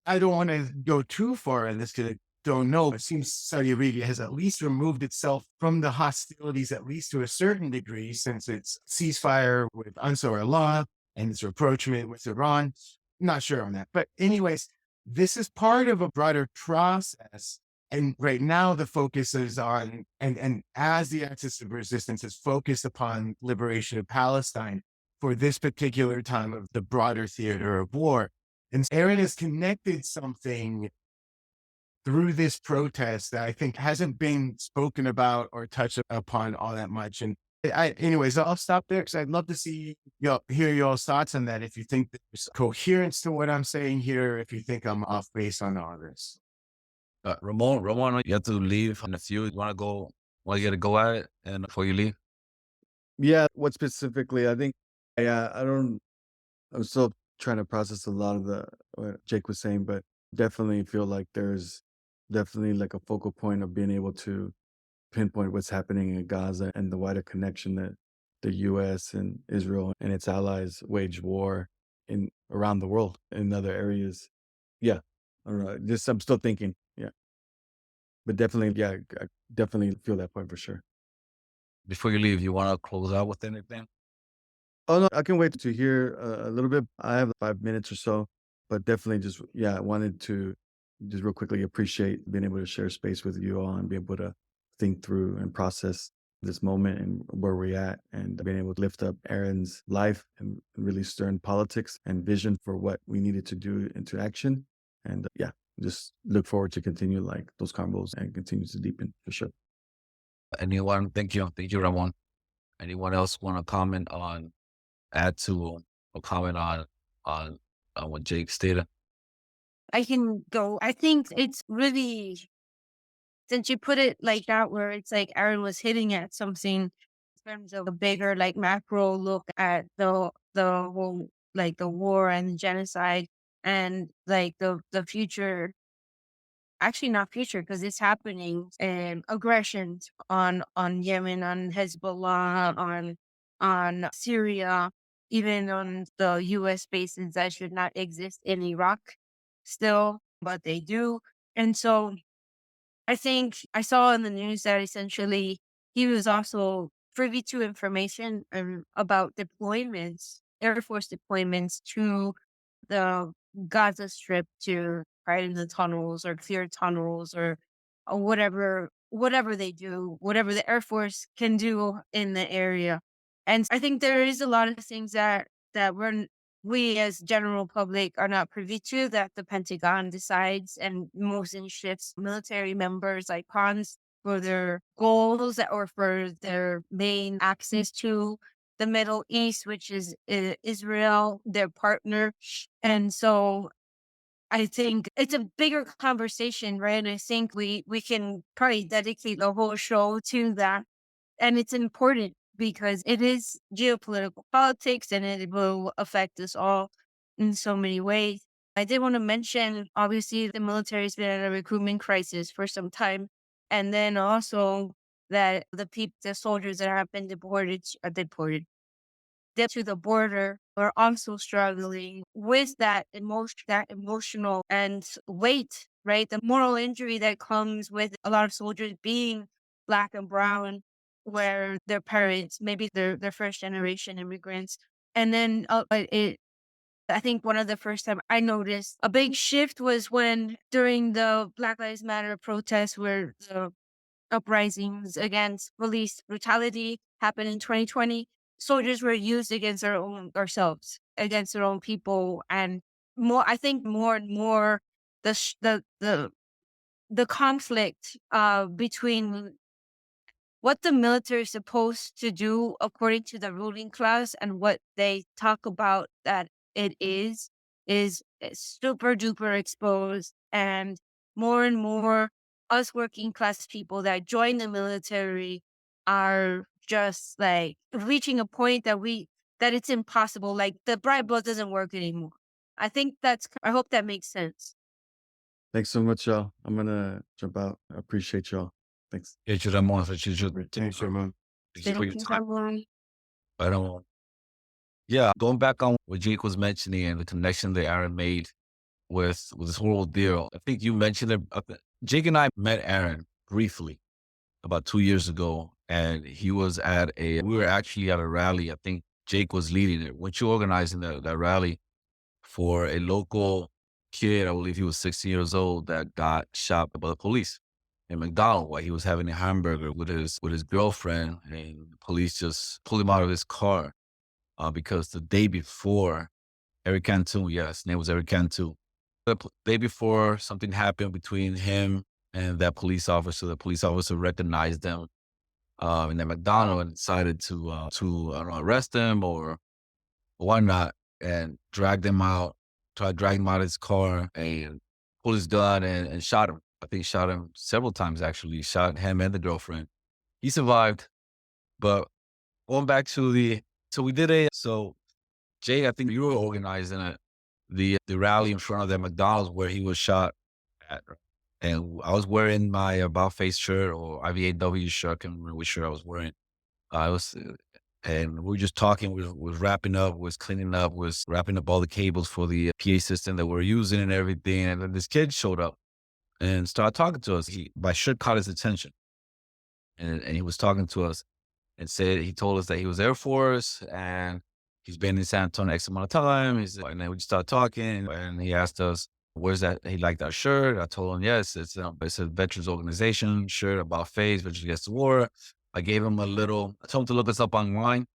I don't want to go too far in this because I don't know. It seems Saudi Arabia has at least removed itself from the hostilities, at least to a certain degree, since its ceasefire with Ansar Allah and its rapprochement with Iran. Not sure on that. But anyways, this is part of a broader process. And right now the focus is on, and as the axis of resistance is focused upon liberation of Palestine for this particular time of the broader theater of war. And Aaron has connected something through this protest that I think hasn't been spoken about or touched upon all that much. And anyways, I'll stop there because I'd love to hear y'all's thoughts on that. If you think there's coherence to what I'm saying here, if you think I'm off base on all this. Ramon, you have to leave in a few. You want to get a go at it, and before you leave. Yeah, what specifically? I think, yeah, I'm still trying to process a lot of what Jake was saying, but definitely feel like there's definitely like a focal point of being able to pinpoint what's happening in Gaza and the wider connection that the U.S. and Israel and its allies wage war around the world in other areas. Yeah, I don't know. I'm still thinking. Yeah, but definitely, yeah, I definitely feel that point for sure. Before you leave, you want to close out with anything? Oh no, I can wait to hear a little bit. I have 5 minutes or so, but definitely I wanted to just real quickly appreciate being able to share space with you all and be able to think through and process this moment and where we're at, and being able to lift up Aaron's life and really stern politics and vision for what we needed to do into action. And just look forward to continue like those combos and continue to deepen for sure. Anyone? Thank you, Ramon. Anyone else want to add to or comment on what Jake stated? I can go. I think it's really, since you put it like that, where it's like Aaron was hitting at something in terms of a bigger, like macro look at the whole, like the war and the genocide and like the future. Actually, not future, because it's happening. Aggressions on Yemen, on Hezbollah, on Syria, even on the U.S. bases that should not exist in Iraq still, but they do. And so I think I saw in the news that essentially he was also privy to information about deployments, Air Force deployments to the Gaza Strip to hide in the tunnels or clear tunnels or whatever they do, whatever the Air Force can do in the area. And I think there is a lot of things that we as general public are not privy to, that the Pentagon decides and moves and shifts military members, icons, for their goals or for their main access to the Middle East, which is Israel, their partner. And so I think it's a bigger conversation, right? And I think we can probably dedicate the whole show to that. And it's important because it is geopolitical politics and it will affect us all in so many ways. I did want to mention, obviously, the military has been in a recruitment crisis for some time. And then also that the soldiers that have been deported to the border are also struggling with that emotional and weight, right? The moral injury that comes with a lot of soldiers being Black and brown, where their parents, maybe they're first generation immigrants. And then I think one of the first time I noticed a big shift was when during the Black Lives Matter protests, where the uprisings against police brutality happened in 2020, soldiers were used against ourselves, against their own people. And I think more and more the conflict between what the military is supposed to do according to the ruling class and what they talk about that it is super duper exposed. And more and more us working class people that join the military are just like reaching a point that it's impossible. Like the bright blood doesn't work anymore. I hope that makes sense. Thanks so much, y'all. I'm gonna jump out. I appreciate y'all. Thanks. Thanks, Ramon. Thank you for your Thank you, time. Ramon. I don't want. Yeah, going back on what Jake was mentioning and the connection that Aaron made with this whole deal. I think you mentioned it. Jake and I met Aaron briefly about 2 years ago, and we were actually at a rally. I think Jake was leading it. Weren't you organizing that rally for a local kid? I believe he was 16 years old that got shot by the police in McDonald's while he was having a hamburger with his girlfriend, and the police just pulled him out of his car because the day before, Eric Cantu, yes, his name was Eric Cantu. The day before, something happened between him and that police officer. The police officer recognized them in the McDonald's and decided to I don't know, arrest him or whatnot, and tried to drag him out of his car and pulled his gun and shot him. I think he shot him several times, actually. He shot him and the girlfriend. He survived, but going back to so Jay, I think you were organizing the rally in front of the McDonald's where he was shot at. And I was wearing my About Face shirt or IVAW shirt. I can't remember which shirt I was wearing. And we were just talking, we was wrapping up, was cleaning up, was wrapping up all the cables for the PA system that we're using and everything. And then this kid showed up and started talking to us. My shirt caught his attention. And he was talking to us and he told us that he was Air Force and he's been in San Antonio X amount of time. And then we just started talking and he asked us, where's that? He liked our shirt. I told him, yes, it's a Veterans Organization shirt, About Face, Veterans Against the War. I told him to look us up online.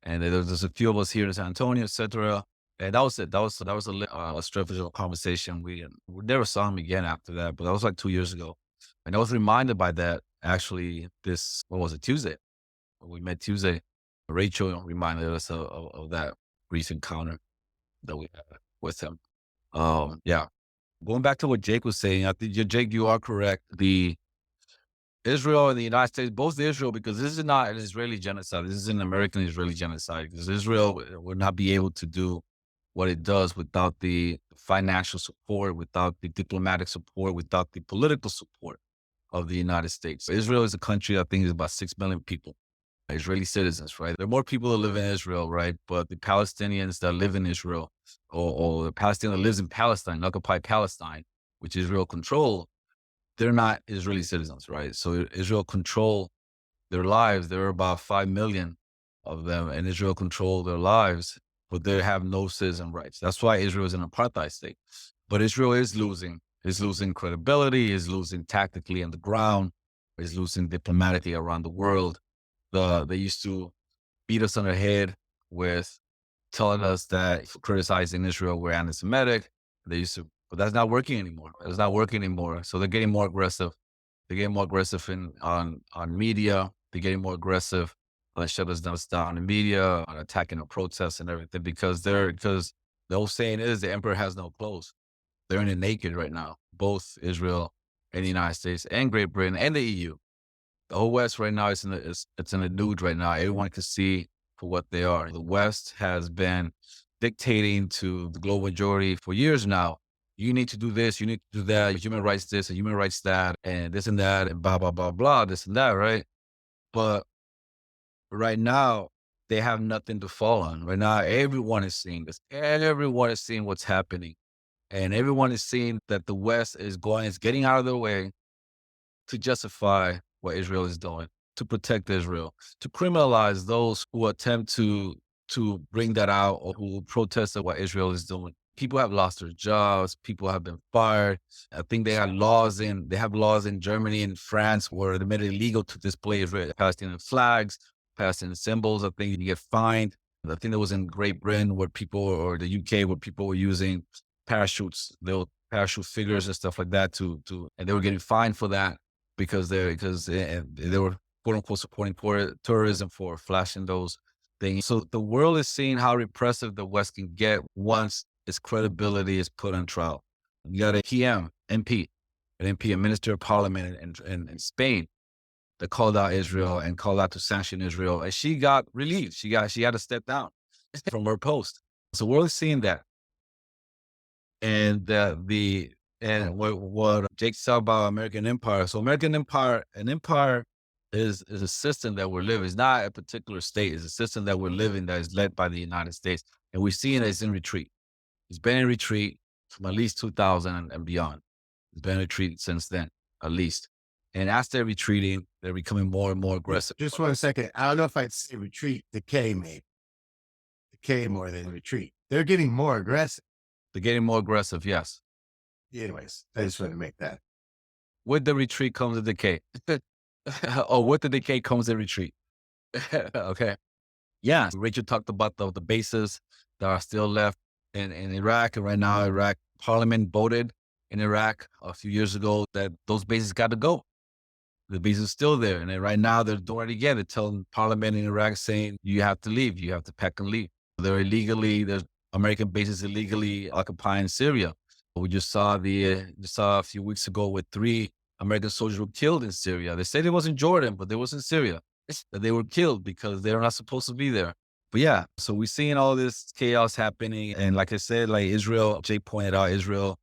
And there's a few of us here in San Antonio, et cetera. And that was it. That was a straightforward conversation. We never saw him again after that, but that was like 2 years ago. And I was reminded by that actually Tuesday? We met Tuesday. Rachel reminded us of that recent encounter that we had with him. Yeah. Going back to what Jake was saying, I think, Jake, you are correct. The Israel and the United States, both Israel, because this is not an Israeli genocide. This is an American Israeli genocide. Because Israel would not be able to do what it does without the financial support, without the diplomatic support, without the political support of the United States. Israel is a country, I think, is about 6 million people, Israeli citizens, right? There are more people that live in Israel, right? But the Palestinians that live in Israel, or the Palestinian that lives in Palestine, occupied Palestine, which Israel controls, they're not Israeli citizens, right? So Israel control their lives. There are about 5 million of them, and Israel control their lives, but they have no citizen rights. That's why Israel is an apartheid state. But Israel is losing credibility, is losing tactically on the ground, is losing diplomatically around the world. They used to beat us on the head with telling us that criticizing Israel we're anti-Semitic. But that's not working anymore. It's not working anymore. So they're getting more aggressive. They're getting more aggressive on media. They're getting more aggressive on shut us down in media, on attacking our protests and everything because the old saying is the emperor has no clothes. They're in it naked right now, both Israel and the United States and Great Britain and the EU. The whole West right now it's in the nude right now. Everyone can see for what they are. The West has been dictating to the global majority for years now. You need to do this, you need to do that, human rights this and human rights that, and this and that, and blah, blah, blah, blah, this and that, right? But right now, they have nothing to fall on. Right now, everyone is seeing this. Everyone is seeing what's happening. And everyone is seeing that the West is getting out of their way to justify what Israel is doing, to protect Israel, to criminalize those who attempt to bring that out or who protest what Israel is doing. People have lost their jobs. People have been fired. I think they have laws in Germany and France where they made it illegal to display Israeli Palestinian flags, Palestinian symbols. I think you get fined. I think that was in Great Britain or the UK where people were using parachutes, little parachute figures and stuff like that and they were getting fined for that because they were quote unquote supporting tourism for flashing those things. So the world is seeing how repressive the West can get once its credibility is put on trial. You got a MP MP, a minister of parliament in Spain, that called out Israel and called out to sanction Israel. And she got relieved. She had to step down from her post. So we're seeing that. And what Jake said about American empire. So American empire, an empire is a system that we're living. It's not a particular state. It's a system that we're living that is led by the United States. And we're seeing it's in retreat. It's been in retreat from at least 2000 and beyond. It's been in retreat since then, at least. And as they're retreating, they're becoming more and more aggressive. Just 1 second. I don't know if I'd say retreat, decay, maybe. Decay more than retreat. They're getting more aggressive. They're getting more aggressive, yes. Anyways, I just want to make that. With the retreat comes the decay. Or with the decay comes the retreat. Okay. Yeah. Rachel talked about the bases that are still left in Iraq. And right now, Iraq parliament voted in Iraq a few years ago that those bases got to go. The base is still there. And then right now they're doing it again. They're telling parliament in Iraq saying, you have to leave. You have to pack and leave. There's American bases illegally occupying Syria. We just saw a few weeks ago with 3 American soldiers were killed in Syria. They said it was in Jordan, but they was in Syria. That they were killed because they're not supposed to be there. But yeah, so we're seeing all this chaos happening. And like I said, like Israel, Jake pointed out, Israel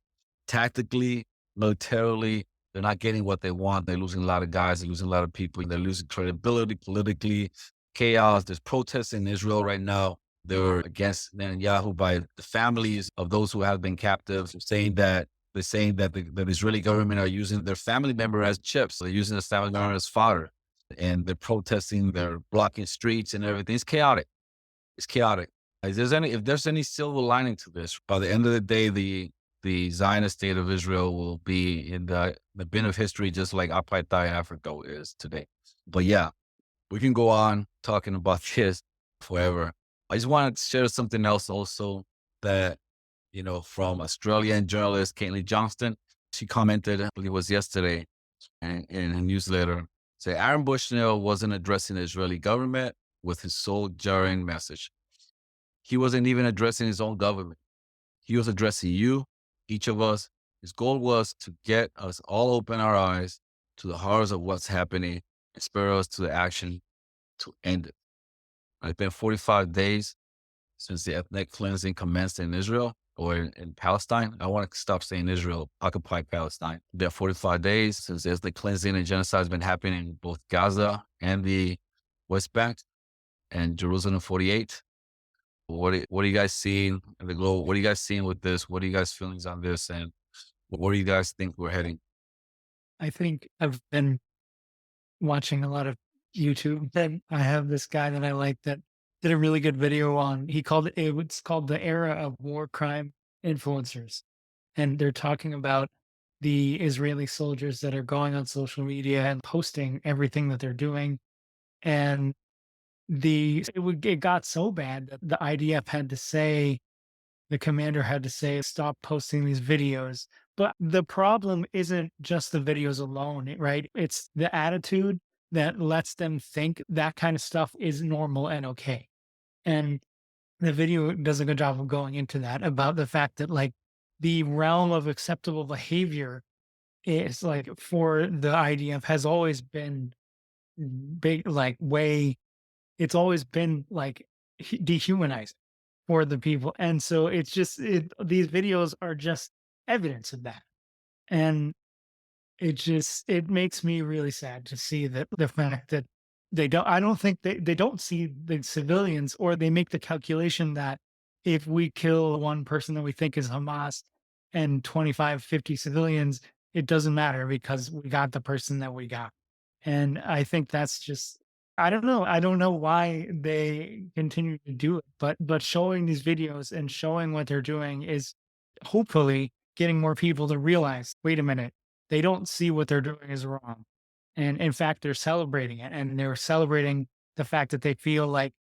tactically, militarily, they're not getting what they want. They're losing a lot of guys. They're losing a lot of people. They're losing credibility politically, chaos. There's protests in Israel right now. They're against Netanyahu by the families of those who have been captives, saying that the Israeli government are using their family member as chips. They're using the family member as fodder. And they're protesting, they're blocking streets and everything. It's chaotic. It's chaotic. If there's any silver lining to this, by the end of the day, the Zionist state of Israel will be in the bin of history, just like apartheid Africa is today. But yeah, we can go on talking about this forever. I just wanted to share something else also that, from Australian journalist Caitlin Johnston. She commented, I believe it was yesterday, in a newsletter, say Aaron Bushnell wasn't addressing the Israeli government with his soul-jarring message. He wasn't even addressing his own government. He was addressing you, each of us. His goal was to get us all open our eyes to the horrors of what's happening and spur us to the action to end it. It's been 45 days since the ethnic cleansing commenced in Israel or in Palestine. I want to stop saying Israel, occupied Palestine. There are 45 days since the ethnic cleansing and genocide has been happening in both Gaza and the West Bank and Jerusalem 48. What are you guys seeing in the globe? What are you guys seeing with this? What are you guys' feelings on this? And where do you guys think we're heading? I think I've been watching a lot of YouTube. And I have this guy that I like that did a really good video on, it's called The Era of War Crime Influencers. And they're talking about the Israeli soldiers that are going on social media and posting everything that they're doing. And it got so bad that the IDF had to say, the commander had to say, stop posting these videos. But the problem isn't just the videos alone, right? It's the attitude that lets them think that kind of stuff is normal and okay. And the video does a good job of going into that, about the fact that like the realm of acceptable behavior is like for the IDF has always been big, like it's always been like dehumanizing for the people. And so it's just, these videos are just evidence of that. And it makes me really sad to see that the fact that I don't think they don't see the civilians, or they make the calculation that if we kill one person that we think is Hamas and 25, 50 civilians, it doesn't matter because we got the person that we got. And I think that's just, I don't know. I don't know why they continue to do it, but showing these videos and showing what they're doing is hopefully getting more people to realize, wait a minute, they don't see what they're doing is wrong. And in fact, they're celebrating it, and they're celebrating the fact that they feel like,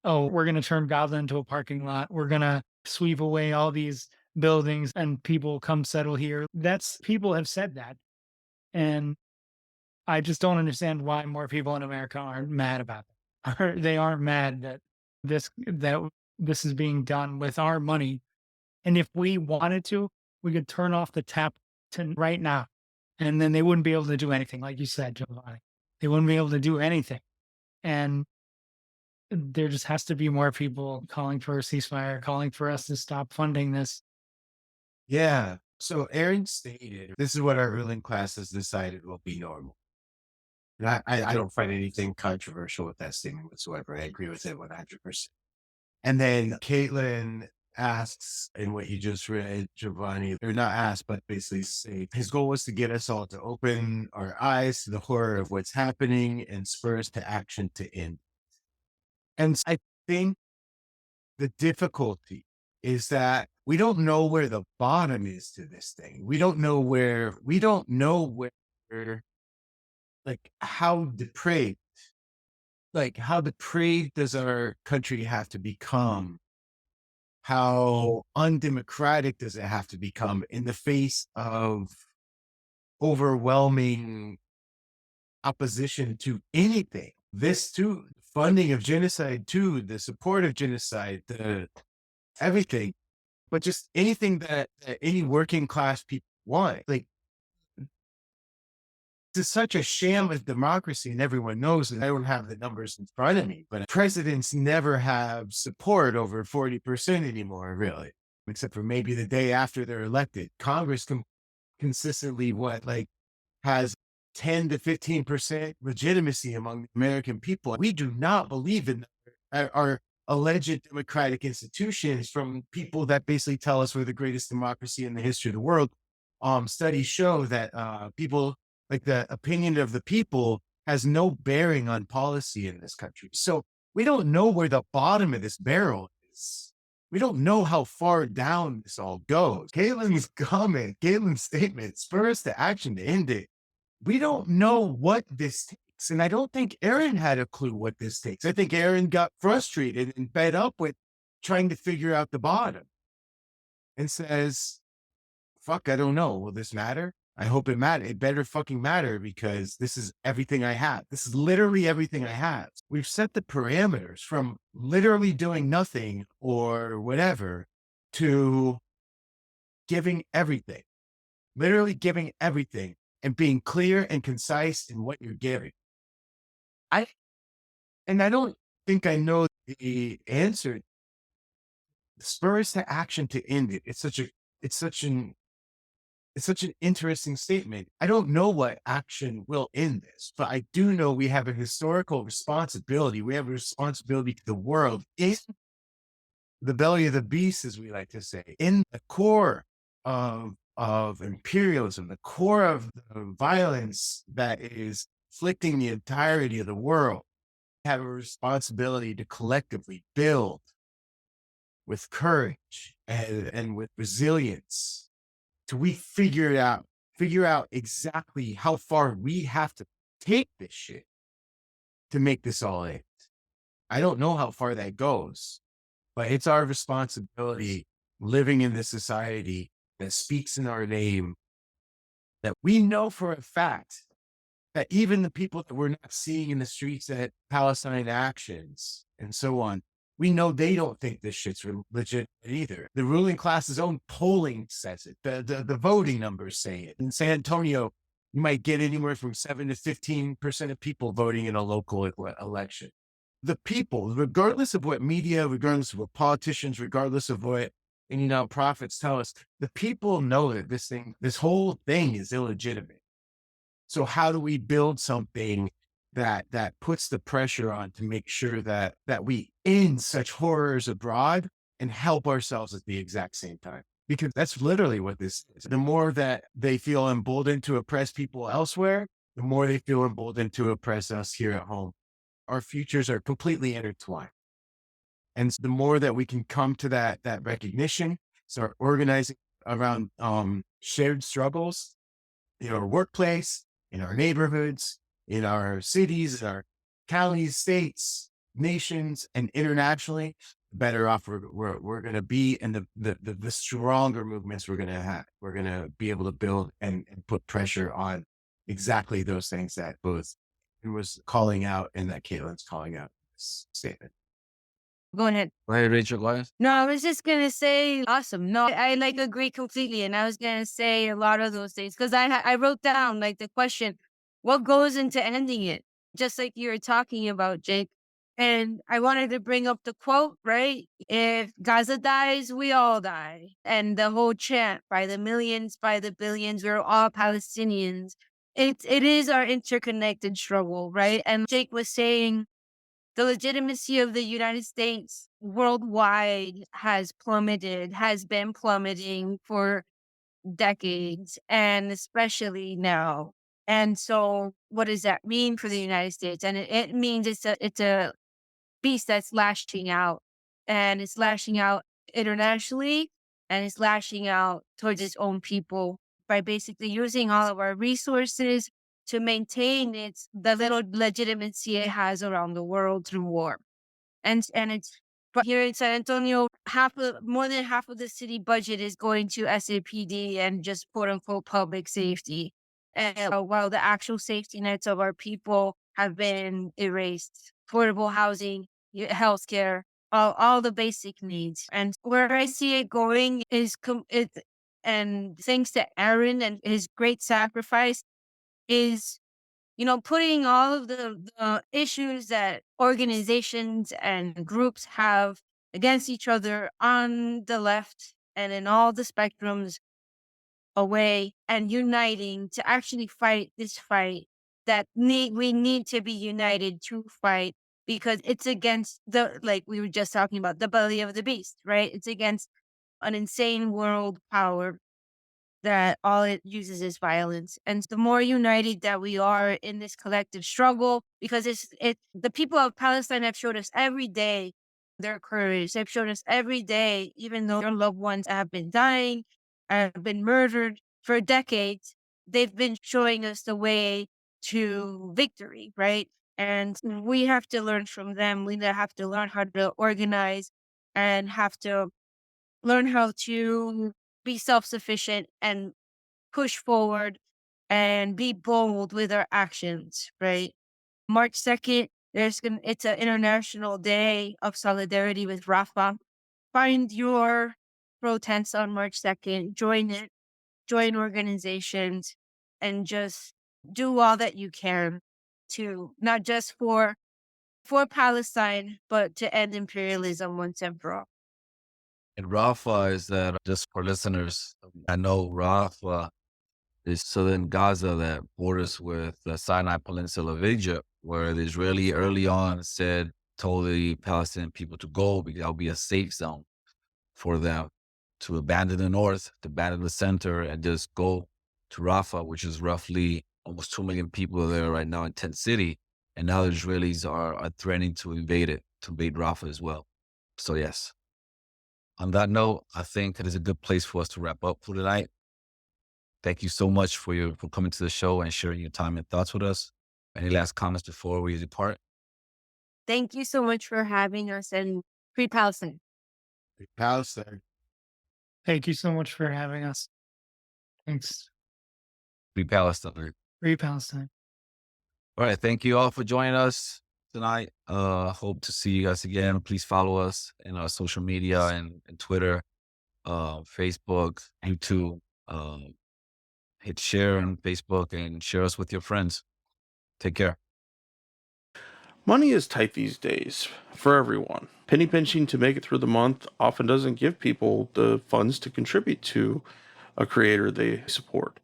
oh, we're going to turn Gaza into a parking lot. We're going to sweep away all these buildings and people come settle here. People have said that. And I just don't understand why more people in America aren't mad about it. Or they aren't mad that this is being done with our money. And if we wanted to, we could turn off the tap right now And then they wouldn't be able to do anything, like you said, Giovanni. They wouldn't be able to do anything. And there just has to be more people calling for a ceasefire, calling for us to stop funding this. Yeah. So Aaron stated, this is what our ruling class has decided will be normal. And I don't find anything controversial with that statement whatsoever. I agree with it 100%. And then Caitlin asks, in what you just read, Giovanni, or not asked, but basically say his goal was to get us all to open our eyes to the horror of what's happening and spur us to action to end. And I think the difficulty is that we don't know where the bottom is to this thing. We don't know where, like how depraved does our country have to become? How undemocratic does it have to become in the face of overwhelming opposition to anything? This too, funding of genocide too, the support of genocide, everything, but just anything that any working class people want. Like, it's such a sham of democracy, and everyone knows that. I don't have the numbers in front of me, but presidents never have support over 40% anymore, really, except for maybe the day after they're elected. Congress consistently has 10 to 15% legitimacy among the American people. We do not believe in our alleged democratic institutions from people that basically tell us we're the greatest democracy in the history of the world. Studies show that people, like, the opinion of the people has no bearing on policy in this country. So we don't know where the bottom of this barrel is. We don't know how far down this all goes. Caitlin's statement spurs to action to end it. We don't know what this takes. And I don't think Aaron had a clue what this takes. I think Aaron got frustrated and fed up with trying to figure out the bottom and says, fuck, I don't know. Will this matter? I hope it matters. It better fucking matter, because this is everything I have. This is literally everything I have. We've set the parameters from literally doing nothing or whatever to giving everything, literally giving everything and being clear and concise in what you're giving. I don't think I know the answer. Spurs to action to end it. It's such an interesting statement. I don't know what action will end this, but I do know we have a historical responsibility. We have a responsibility to the world, in the belly of the beast, as we like to say, in the core of imperialism, the core of the violence that is afflicting the entirety of the world. We have a responsibility to collectively build with courage and with resilience. So we figure out exactly how far we have to take this shit to make this all end. I don't know how far that goes, but it's our responsibility, living in this society that speaks in our name, that we know for a fact that even the people that we're not seeing in the streets at Palestine actions and so on, we know they don't think this shit's legit either. The ruling class's own polling says it. The voting numbers say it. In San Antonio, you might get anywhere from 7 to 15% of people voting in a local election. The people, regardless of what media, regardless of what politicians, regardless of what any nonprofits tell us, the people know that this whole thing is illegitimate. So how do we build something that puts the pressure on to make sure that we end such horrors abroad and help ourselves at the exact same time? Because that's literally what this is. The more that they feel emboldened to oppress people elsewhere, the more they feel emboldened to oppress us here at home. Our futures are completely intertwined. And the more that we can come to that recognition, start organizing around shared struggles in our workplace, in our neighborhoods, in our cities, in our counties, states, nations, and internationally, the better off we're going to be, and the stronger movements we're going to have. We're going to be able to build and put pressure on exactly those things that both was calling out and that Caitlin's calling out in this statement. Go ahead. Go ahead, Rachel. Go ahead. No, I was just gonna say, awesome. No, I like agree completely, and I was gonna say a lot of those things because I wrote down like the question, what goes into ending it, just like you were talking about, Jake. And I wanted to bring up the quote, right? If Gaza dies, we all die, and the whole chant by the millions, by the billions, we're all Palestinians. It is our interconnected struggle, right? And Jake was saying the legitimacy of the United States worldwide has plummeted, has been plummeting for decades, and especially now. And so, what does that mean for the United States? And it means it's a beast that's lashing out, and it's lashing out internationally, and it's lashing out towards its own people by basically using all of our resources to maintain the little legitimacy it has around the world through war. And it's but here in San Antonio, more than half of the city budget is going to SAPD and just quote unquote public safety. And while the actual safety nets of our people have been erased, affordable housing, healthcare, all the basic needs. And where I see it going is and thanks to Aaron and his great sacrifice is putting all of the issues that organizations and groups have against each other on the left and in all the spectrums away and uniting to actually fight this fight that we need to be united to fight because it's against like we were just talking about, the belly of the beast, right? It's against an insane world power that all it uses is violence. And the more united that we are in this collective struggle, because the people of Palestine have showed us every day their courage. They've shown us every day, even though their loved ones have been dying, have been murdered for decades, they've been showing us the way to victory, right? And we have to learn from them. We have to learn how to organize and have to learn how to be self-sufficient and push forward and be bold with our actions, right? March 2nd, it's an International Day of Solidarity with Rafah. Find your protest on March 2nd, join it, join organizations, and just do all that you can to not just for Palestine, but to end imperialism once and for all. And Rafah is that, just for listeners, I know Rafah is southern Gaza that borders with the Sinai Peninsula of Egypt, where the Israeli early on told the Palestinian people to go because that would be a safe zone for them to abandon the north, to abandon the center, and just go to Rafah, which is roughly almost 2 million people there right now in Tent City. And now the Israelis are threatening to invade Rafah as well. So yes. On that note, I think it is a good place for us to wrap up for tonight. Thank you so much for coming to the show and sharing your time and thoughts with us. Any last comments before we depart? Thank you so much for having us, and Free Palestine. Free Palestine. Thank you so much for having us. Thanks. Free Palestine. Free Palestine. All right. Thank you all for joining us tonight. Hope to see you guys again. Please follow us in our social media and Twitter, Facebook, YouTube. Hit share on Facebook and share us with your friends. Take care. Money is tight these days for everyone. Penny pinching to make it through the month often doesn't give people the funds to contribute to a creator they support.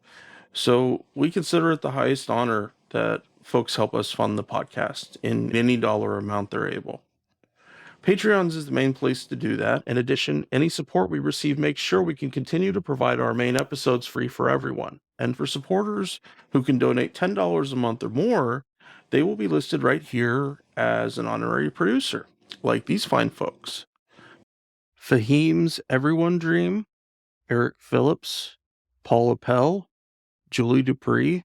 So we consider it the highest honor that folks help us fund the podcast in any dollar amount they're able. Patreons is the main place to do that. In addition, any support we receive makes sure we can continue to provide our main episodes free for everyone. And for supporters who can donate $10 a month or more, they will be listed right here as an honorary producer, like these fine folks. Fahim's Everyone Dream, Eric Phillips, Paul Appel, Julie Dupree,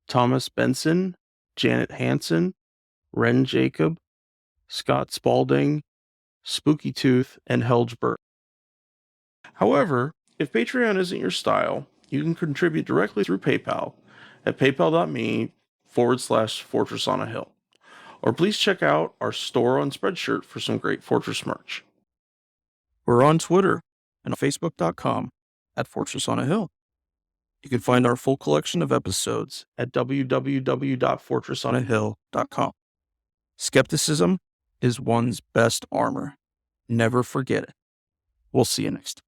Thomas Benson, Janet Hansen, Ren Jacob, Scott Spalding, Spooky Tooth, and Helgeberg. However, if Patreon isn't your style, you can contribute directly through PayPal at paypal.me/Fortress on a Hill. Or please check out our store on Spreadshirt for some great Fortress merch. We're on Twitter and Facebook.com@FortressOnAHill. You can find our full collection of episodes at www.fortressonahill.com. Skepticism is one's best armor. Never forget it. We'll see you next time.